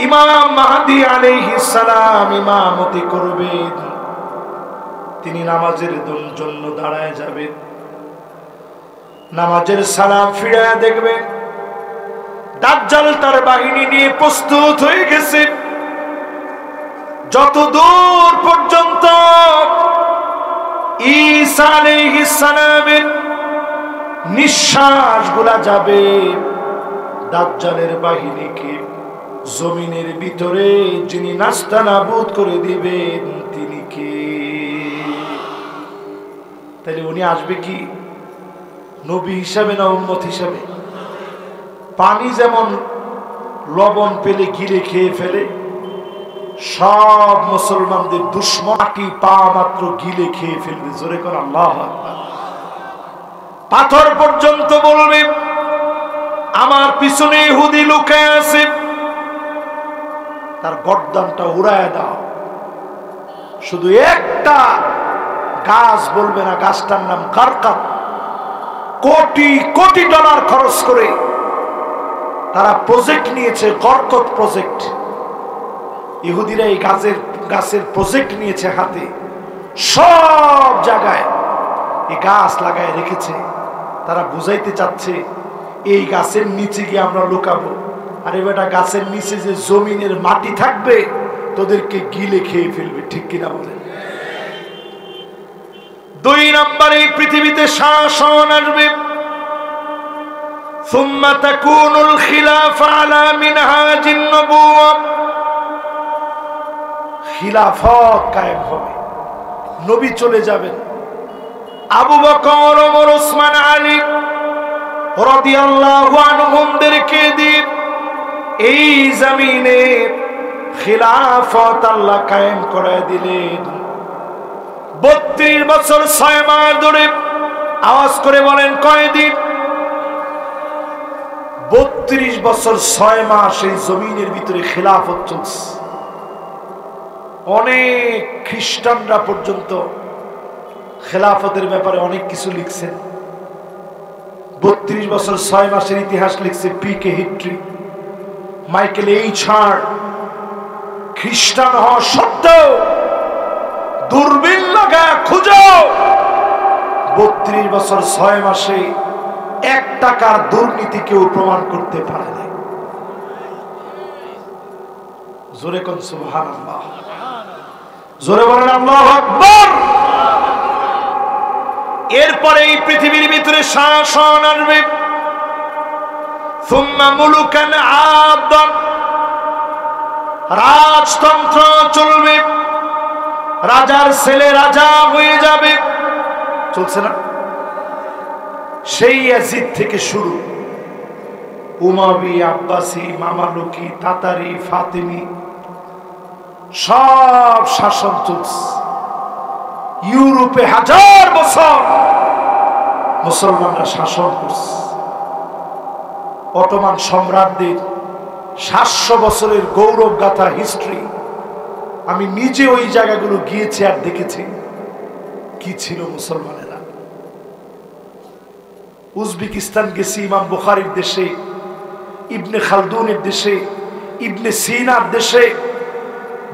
ইমাম মাহদী আলাইহিস সালাম ইমামতি করবেন। তিনি নামাজের জন্য দাঁড়ায় যাবেন। নামাজের সালাম ফিরায়া দেখবেন দাজ্জাল তার বাহিনী নিয়ে প্রস্তুত হয়ে গেছে। যত দূর পর্যন্ত ঈসা আলাইহিস সালামের নিঃশ্বাস গুলা যাবে, দাজ্জালের বাহিনীকে জমিনের ভিতরে যিনি নাস্তানাবুদ করে দিবেন তিনি কে? তাহলে উনি আসবে কি নবী হিসাবে না উম্মত হিসাবে? পানি যেমন লবণ পেলে গিলে খেয়ে ফেলে, সব মুসলমানদের দুশ্মনাটি পা মাত্র গিলে খেয়ে ফেলবে। জোরে করে আল্লাহু আকবার। পাথর পর্যন্ত বলবে আমার পিছনে ইহুদি লুকায় আছে, তার গর্দানটা উড়ায় দাও। শুধু একটা গাছ বলবে না, গাছটার নাম গারকাত। কোটি কোটি ডলার খরচ করে তারা প্রজেক্ট নিয়েছে, গরকত প্রজেক্ট। ইহুদিরা এই গাছের প্রজেক্ট নিয়েছে হাতে, সব জায়গায় এই গাছ লাগায় রেখেছে। তারা বুঝাইতে চাচ্ছে এই গাছের নিচে গিয়ে আমরা লুকাবো। আরে বেটা, গাছের নিচে যে জমিনের মাটি থাকবে তোদেরকে গিলে খেয়ে ফেলবে। ঠিক কিনা বলেন? 2 নম্বরে পৃথিবীতে শাসন আসবে। ثم تكون الخلافة على منهاج النبوة। খিলাফত কায়েম হবে, নবী চলে যাবেন। আবু বকর, ওমর, ওসমান, আলী রাদিয়াল্লাহু আনহুমদেরকে দিয়ে এই জমিনে খিলাফত আল্লাহ কায়েম করে দিলেন। 32 বছর 6 মাস ধরে, আওয়াজ করে বলেন কয়দিন? 32 বছর 6 মাস এই জমিনের ভিতরে খিলাফত চলছে। অনেক খ্রিস্টানরা পর্যন্ত খেলাফতের ব্যাপারে অনেক কিছু লিখছেন। 32 বছর 6 মাসের ইতিহাস লিখছে পিকে হিস্ট্রি, মাইকেল এইচ হার্ট। খ্রিস্টান হওয়া সত্ত্বেও দূরবীন লাগা খুঁজো 32 বছর 6 মাসে 1 টাকার দুর্নীতি কেউ প্রমাণ করতে পারে না। জোরে কোন সুবহানাল্লাহ, জোরে বলেন আল্লাহু আকবার। এরপরে এই পৃথিবীর ভিতরে শাসন আসবে। সুম্মা মুলুকান আদম, রাজতন্ত্র চলবে, রাজার ছেলে রাজা হয়ে যাবে, চলছে না? সেই ইয়াজিদ থেকে শুরু, উমাবি, আব্বাসি, মামালুকি, তাতারি, ফাতিমি, সব শাসন চলছে। ইউরোপে 1000 বছর মুসলমানরা শাসন করছে। অটোমান সম্রাটদের 700 বছরের গৌরব গাথা হিস্ট্রি, আমি নিজে ওই জায়গাগুলো গিয়েছি আর দেখেছি কি ছিল মুসলমানেরা। উজবেকিস্তান গেছি, ইমাম বুখারীর দেশে, ইবনে খালদুনের দেশে, ইবনে সিনার দেশে,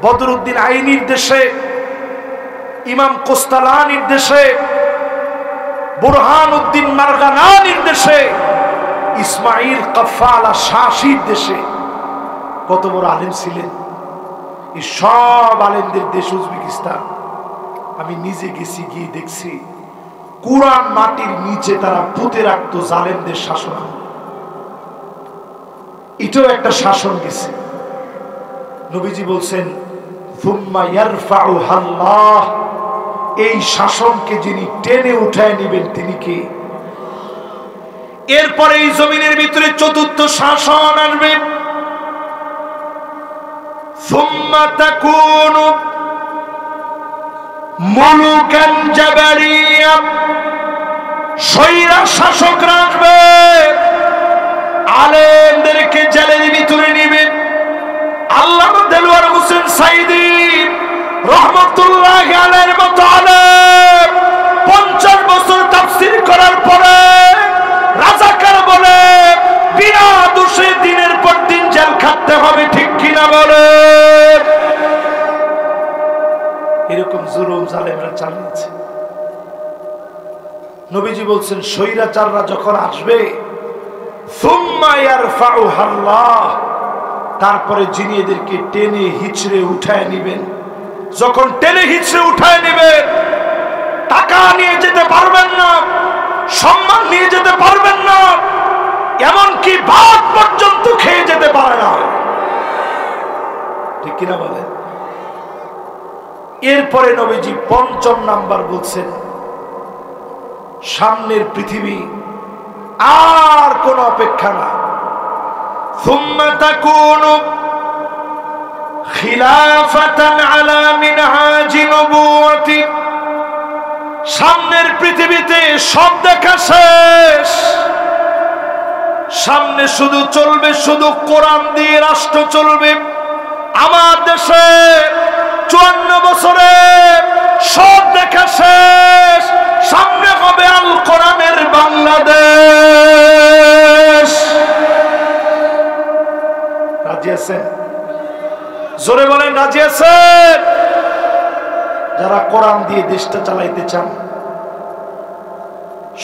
বদরুদ্দিন আইনির দেশে, ইমাম কোস্তালানির দেশে, বুরহানুদ্দিন মারগানানির দেশে, ইসমাইল কাফালা শাসির দেশে। কত বড় আলেম ছিলেন! এই সব আলেমদের দেশ উজবেকিস্তান। আমি নিজে গেছি, গিয়ে দেখছি কুরআন মাটির নিচে তারা পুঁতে রাখতো জালেমদের শাসন। এটাও একটা শাসন গেছে। নবীজি বলছেন সুম্মা ইয়ারফাউহা আল্লাহ, এই শাসনকে যিনি টেনে উঠায় নেবেন তিনি কে? এরপরে এই জমিনের ভিতরে চতুর্থ শাসন আসবে। সুম্মা তাকুনু মুলুকান জাবারিয়া, স্বৈরা শাসকরা আসবে, আলেমদেরকে জেলের ভিতরে নিবে। আল্লামা দেলোয়ার হোসেন সাইদি রহমতুল্লাহি আলাইহির মতো আলেম 50 বছর তাফসীর করার পরে রাজাকার বলে বিনা দোষে দিনের পর দিন জেল খাটতে হবে, ঠিক কিনা বলে? এরকম জুলুম জালেমরা চালিয়েছে। নবীজি বলছেন স্বৈরাচাররা যখন আসবে সুম্মা ইয়ারফাউহা আল্লাহ, তারপরে যিনি এদেরকে টেনে হিচড়ে উঠায় নেবেন। যখন টেনে হিচড়ে উঠায় নেবেন, টাকা নিয়ে যেতে পারবেন না, সম্মান নিয়ে যেতে পারবেন না, এমনকি ভাত পর্যন্ত খেয়ে যেতে পারে না, ঠিক কিনা বলেন? এরপরে নবীজি 5ম নাম্বার বলছেন সামনের পৃথিবী আর কোন অপেক্ষা না। সুম্মা তাকুনু খিলাফাতান আলা মিনহাজি নবুওয়াতি, সামনের পৃথিবীতে সব দেখা শেষ। সামনে শুধু চলবে, শুধু কোরআন দিয়ে রাষ্ট্র চলবে। আমার দেশে 54 বছরে সব দেখা শেষ। সামনে হবে আল কোরআনের বাংলাদেশ। রাজি আছেন? জোরে বলেন, রাজি আছেন? যারা কোরআন দিয়ে দেশটা চালাইতে চান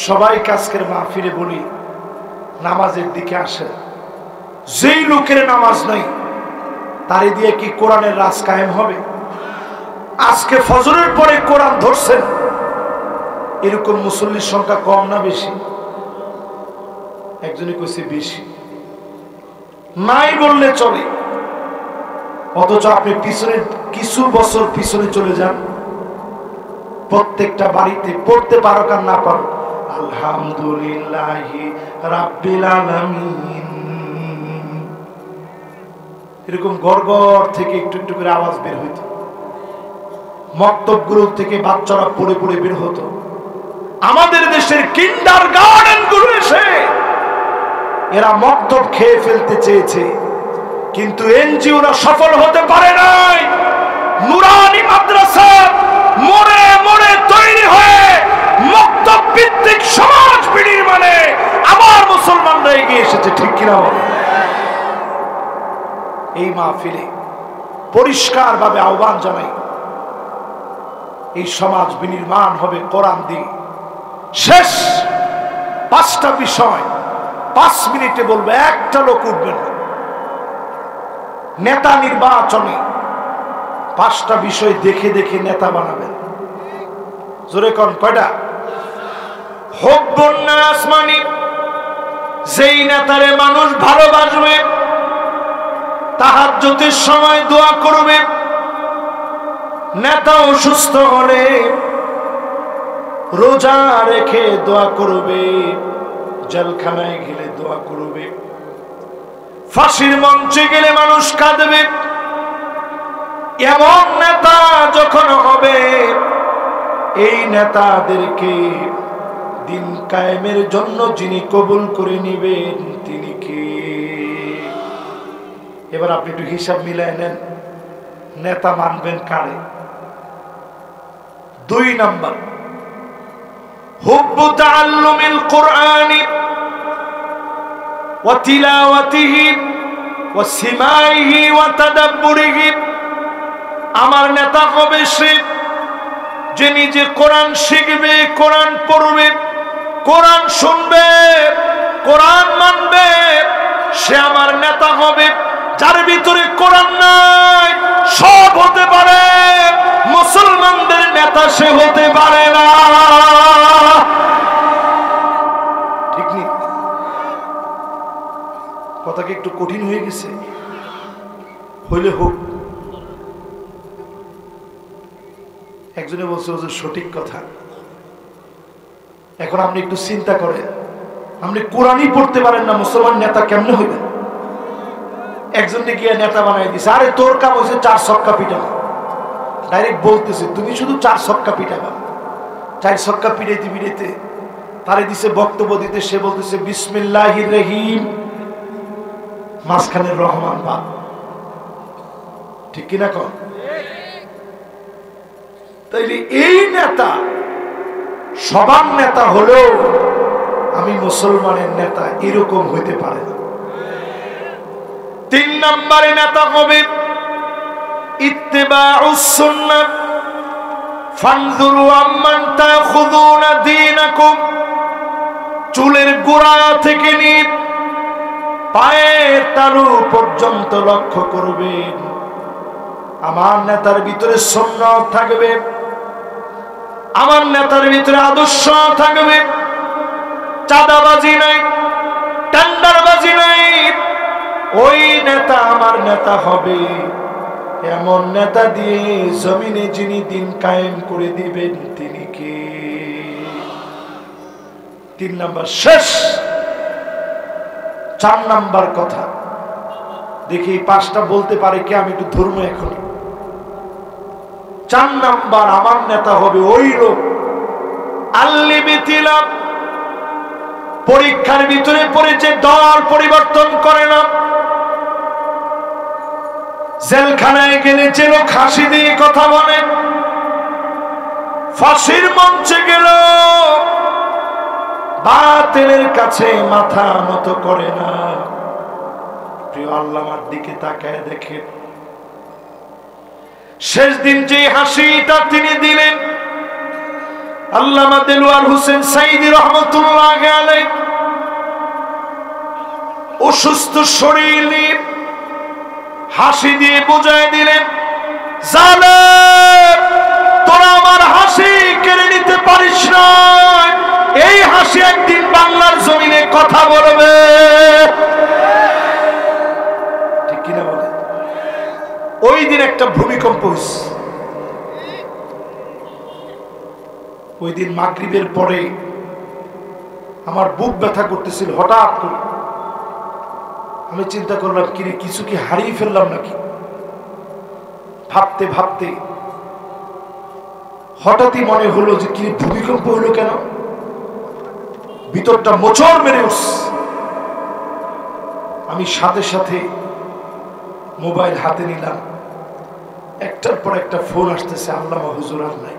সবাই আজকের মাহফিলে বলি নামাজের দিকে আসে। যেই লোকের নামাজ নাই তারে দিয়ে কি কোরআনের রাজ কায়েম হবে? আজকে ফজরের পরে কোরআন ধরছেন, এরকম মুসল্লির সংখ্যা কম না বেশি? একজনই কইছে বেশি। নাই বললে চলে, অথচ আপনি পিছনে কিছু বছর পিছনে চলে যান, প্রত্যেকটা বাড়িতে পড়তে পারো আর না পারো আলহামদুলিল্লাহি রাব্বিল আলামিন, এরকম গড়গড় থেকে একটু একটু করে আওয়াজ বের হইতো। মক্তবগুলো থেকে বাচ্চারা পড়ে পড়ে বের হতো। আমাদের দেশের কিন্ডারগার্টেন গুলো এসে এরা মক্তব খেয়ে ফেলতে চেয়েছে, কিন্তু এনজিওরা সফল হতে পারে নাই। নুরানি মাদ্রাসা মোড়ে মোড়ে তৈরি হয়ে মক্তব ভিত্তিক সমাজ বিনির্মাণে আবার মুসলমানরা এগিয়ে এসেছে, ঠিক কিনা? এই মাহফিলে পরিষ্কার ভাবে আহ্বান জানাই, এই সমাজ বিনির্মাণ হবে কোরআন দিয়ে। শেষ 5টা বিষয় 5 মিনিটে বলবো, একটা লোক উঠবেন না। নেতা নির্বাচনে 5টা বিষয় দেখে দেখে নেতা বানাবেন। জোরে কোন কয়টা? হুব্বুন নাস মানে যেই নেতারে মানুষ ভালোবাসবে, তাহাজ্জুদের সময় দোয়া করবে, নেতা অসুস্থ হলে রোজা রেখে দোয়া করবে, জেলখানায় গেলে দোয়া করবে, ফাঁসির মঞ্চে গেলে মানুষ কাঁদবে। এমন নেতা যখন হবে, এই নেতাদেরকে দিন কায়েমের জন্য যিনি কবুল করে নিবেন তিনি কে? এবার আপনি একটু হিসাব মিলায় নেন, নেতা মানবেন কারে? 2 নাম্বার, হুব্বু তাআল্লুমিল কুরআনি ওয়া তিলাওয়াতিহি ওয়া সিমাইহি ওয়া তাদাব্বুরিহি। আমার নেতা হবে সে যে নিজে কোরআন শিখবে, কোরআন পড়বে, কোরআন শুনবে, কোরআন মানবে, সে আমার নেতা হবে। যার ভিতরে কোরআন নাই, সব হতে পারে, মুসলমানদের নেতা সে হতে পারে না। ঠিক নেই? কথা কি একটু কঠিন হয়ে গেছে? হইলে হোক। একজনে বলছে ওদের সঠিক কথা। এখন আপনি একটু চিন্তা করেন, আপনি কোরআনই পড়তে পারেন না, মুসলমান নেতা কেমনে হইবেন? একজনকে গিয়ে নেতা বানাই দিছে, আরে তোর কাম হয়েছে 4 ছক্কা পিটাবা। ডাইরেক্ট বলতেছে তুমি শুধু 4 ছক্কা পিটাবা। 4 ছক্কা পিটাইতে পিটাইতে তারে দিছে বক্তব্য দিতে, সে বলতেছে বিসমিল্লাহির রহিম, মাঝখানে রহমান বাদ। ঠিক কিনা কন? তাইলে এই নেতা সবার নেতা হলেও আমি মুসলমানের নেতা এরকম হইতে পারে না। 3 নম্বরে নেতা হবে ইত্তিবাউস সুন্নাহ, ফানজুরু আম্মান তাখুযুনা দীনাকুম। চুলের গোড়া থেকে নিয়ে পায়ের তালু পর্যন্ত লক্ষ্য করবেন, আমার নেতার ভিতরে সুন্নাত থাকবে, আমার নেতার ভিতরে আদর্শ থাকবে। চাঁদাবাজি নাই, টেন্ডারবাজি নাই, ওই নেতা আমার নেতা হবে। এমন নেতা দিয়ে জমিনে যিনি দিন কায়েম করে দিবেন তিনি কে? 3 নাম্বার শেষ। 4 নাম্বার কথা দেখি 5টা বলতে পারে কি? আমি একটু ধর্ম এখন। 4 নাম্বার আমার নেতা হবে ওই লোক আল্লিবিতিলা, পরীক্ষার ভিতরে পড়েছে, দল পরিবর্তন করে না। জেলখানায় গেলে যে লোক হাসি দিয়ে কথা বলে, ফাঁসির মঞ্চে গেল বাতিলের কাছে মাথা নত করে না। প্রিয় আল্লামার দিকে তাকায় দেখেন, শেষ দিন যে হাসিটা তিনি দিলেন, আল্লামা দেলোয়ার হোসেন সাইদী রহমাতুল্লাহ আলাইহি অসুস্থ শরীর নিয়ে হাসি দিয়ে বুঝায় দিলেন, জালেম তোরা আমার হাসি কেড়ে নিতে পারিস না, এই হাসি একদিন বাংলার জমিনে কথা বলবে। ঠিক কিনা বলে? ওই দিন একটা ভূমিকম্প হয়েছে। ওই দিন মাগরিবের পরে আমার বুক ব্যথা করতেছিল হঠাৎ করে। আমি চিন্তা করলাম কিরে কিছু কি হারিয়ে ফেললাম নাকি। ভাবতে ভাবতে হঠাৎই মনে হলো যে কি ভূমিকম্প হলো কেন, ভিতরটা মোচড় মেরে উঠছে। আমি সাথে সাথে মোবাইল হাতে নিলাম, একটার পর একটা ফোন আসতেছে, আল্লামা হুজুর আর নাই।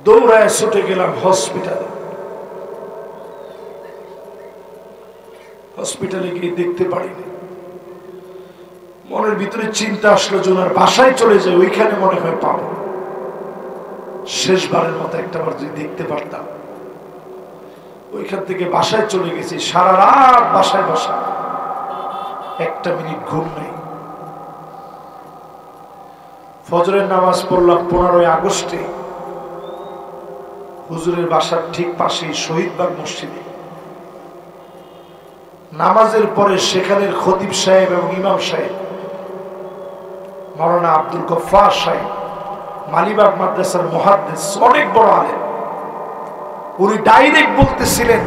দৌড়ায় ছুটে গেলাম হসপিটালে। হসপিটালে গিয়ে দেখতে পারিনি। মনের ভিতরে চিন্তা আসলো যে ওনার বাসায় চলে যায়, ওইখানে মনে হয় পাবো। শেষবারের মতো একটাবার যদি দেখতে পারতাম। ওইখান থেকে বাসায় চলে গেছি, সারা রাত বাসায় বসা, 1 মিনিট ঘুম নেই। ফজরের নামাজ পড়লাম 15 আগস্টে হুজুরের বাসার ঠিক পাশেই শহীদবাগ মসজিদে। নামাজের পরে সেখানের খতিব সাহেব এবং ইমাম সাহেব মাওলানা আব্দুল গফফার সাহেব মালিবাগ মাদ্রাসার মুহাদ্দিস, অনেক বড় আলেম, উনি ডাইরেক্ট বলতেছিলেন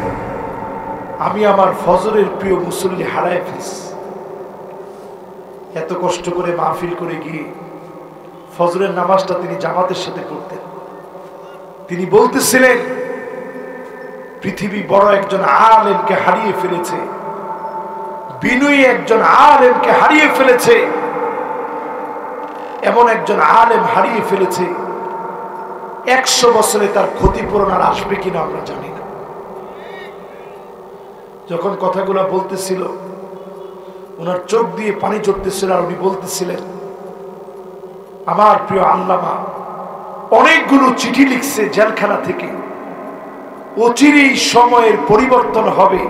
আমি আমার ফজরের প্রিয় মুসল্লি হারায় ফেলেছি। এত কষ্ট করে মাহফিল করে গিয়ে ফজরের নামাজটা তিনি জামাতের সাথে পড়তেন। তিনি বলতেছিলেন পৃথিবী বড় একজন আলেমকে হারিয়ে ফেলেছে, বিনয়ী একজন আলেমকে হারিয়ে ফেলেছে, এমন একজন আলেম হারিয়ে ফেলেছে 100 বছরে তার ক্ষতিপূরণ আর আসবে কিনা আমরা জানি না। যখন কথাগুলো বলতেছিল ওনার চোখ দিয়ে পানি ঝরতেছিল আর উনি বলতেছিলেন আমার প্রিয় আল্লামা অনেকগুলো চিঠি লিখছে জেলখানা থেকে, অচিরেই সময়ের পরিবর্তন হবে,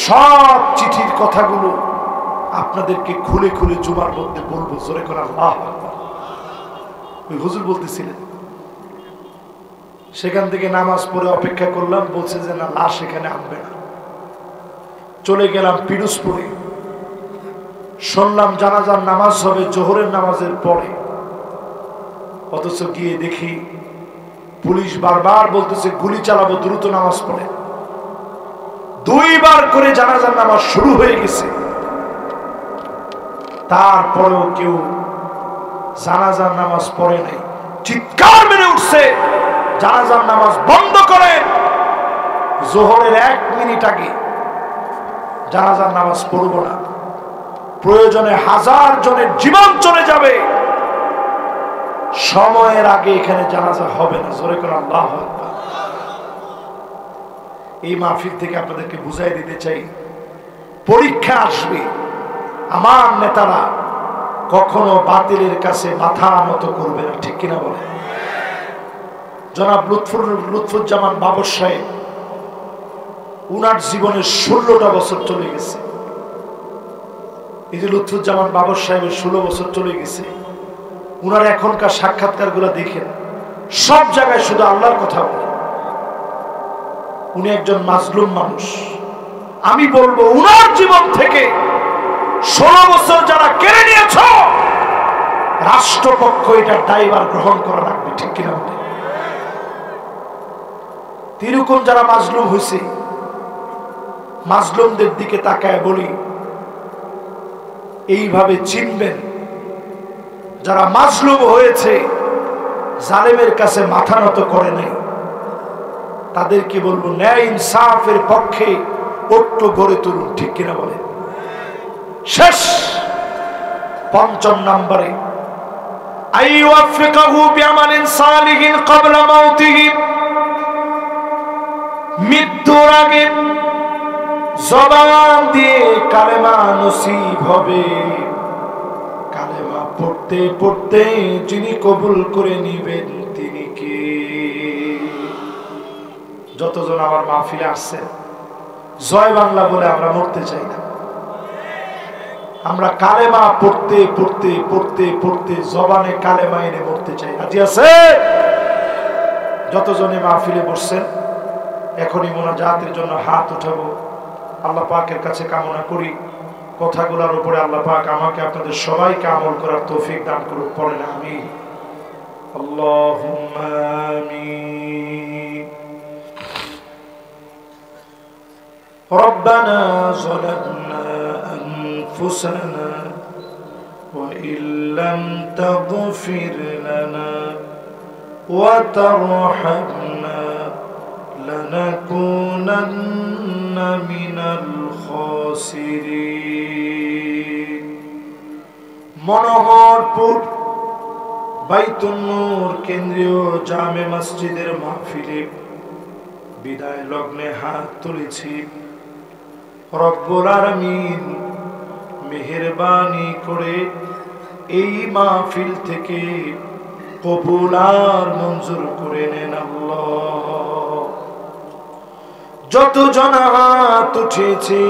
সব চিঠির কথাগুলো আপনাদেরকে খুলে খুলে জুমার মধ্যে বলবো। জোরে করে আল্লাহু আকবার। ওই হুজুর বলতেছিলেন। সেখান থেকে নামাজ পড়ে অপেক্ষা করলাম, বলছে যে না, লাশ এখানে আনবে না। চলে গেলাম পিরোজপুরে, শুনলাম জানাজার নামাজ হবে জোহরের নামাজের পরে, অথচ গিয়ে দেখি পুলিশ বারবার বলতেছে গুলি চালাবো, দ্রুত নামাজ পড়ে। 2 বার করে জানাজার নামাজ শুরু হয়ে গেছে, তারপরেও কেউ জানাজার নামাজ পড়ে নাই। চিৎকার মেরে উঠছে জানাজার নামাজ বন্ধ করে, জোহরের 1 মিনিট আগে জানাজার নামাজ পড়ব না, প্রয়োজনে 1000 জনের জীবন চলে যাবে, সময়ের আগে এখানে জানাজা হবে না। জোরে করে আল্লাহু আকবার। এই মাহফিল থেকে আপনাদেরকে বুঝাই দিতে চাই, পরীক্ষা আসবে, আমার নেতারা কখনো বাতিলের কাছে মাথা নত করবে না, ঠিক কিনা বলে? জনাব লুৎফুজ্জামান বাবর সাহেব, উনার জীবনের 16টা বছর চলে গেছে। এই যে লুৎফুজ্জামান বাবর সাহেবের 16 বছর চলে গেছে, উনার এখনকার সাক্ষাৎকার গুলা দেখেন, সব জায়গায় শুধু আল্লাহর কথা বলে। উনি একজন মাজলুম মানুষ। আমি বলবো উনার জীবন থেকে 16 বছর যারা কেড়ে নিয়েছ, রাষ্ট্রপক্ষ এটা দায়ভার গ্রহণ করা লাগবে, ঠিক কিনা বলে? এরকম যারা মাজলুম হয়েছে, মাজলুমদের দিকে তাকায় বলি এইভাবে চিনবেন, যারা মাজলুম হয়েছে, জালেমের কাছে মাথা নত করে নাই, তাদেরকে বলবো ন্যায় ইনসাফের পক্ষে ঐক্য গড়ে তুলুন, ঠিক কিনা বলে? শেষ 5ম নম্বরে আইওয়াফিকাহু বিআমালিন সালিহিন ক্বাবলা মাউতিহি, মৃত্যুর আগে জবান দিয়ে কালেমা নসিব হবে। কালেমা পড়তে পড়তে যিনি কবুল করে নিবেন তিনি কে? যতজন আমার মাহফিলে আসছে, জয় বাংলা বলে আমরা মরতে চাই না, আমরা কালেমা পড়তে পড়তে পড়তে পড়তে জবানে কালেমা এনে মরতে চাই। রাজি আছে? যতজনে মাহফিলে বসছেন এখনই মোনাজাতের জন্য হাত উঠাবো। আল্লাহ পাকের কাছে কামনা করি কথাগুলোর উপরে আল্লাহ পাক আমাকে আপনাদের সবাইকে আমল করার তৌফিক দান করুন। পড়েন আমিন। আল্লাহুম্মা আমিন। রব্বানা যালামনা আনফুসানা ওয়া ইল্লাম তাগফির লানা ওয়া তারহামনা লানাকুনান্না মিনাল খাসিরিন। মনোহরপুর বাইতুন নূর কেন্দ্রীয় জামে মসজিদের মাহফিলে বিদায় লগ্নে হাত তুলেছি। রব্বুল আলামিন মেহেরবানি করে এই মাহফিল থেকে কবুল আর মঞ্জুর করে নেন আল্লাহ। যত জন হাত উঠেছে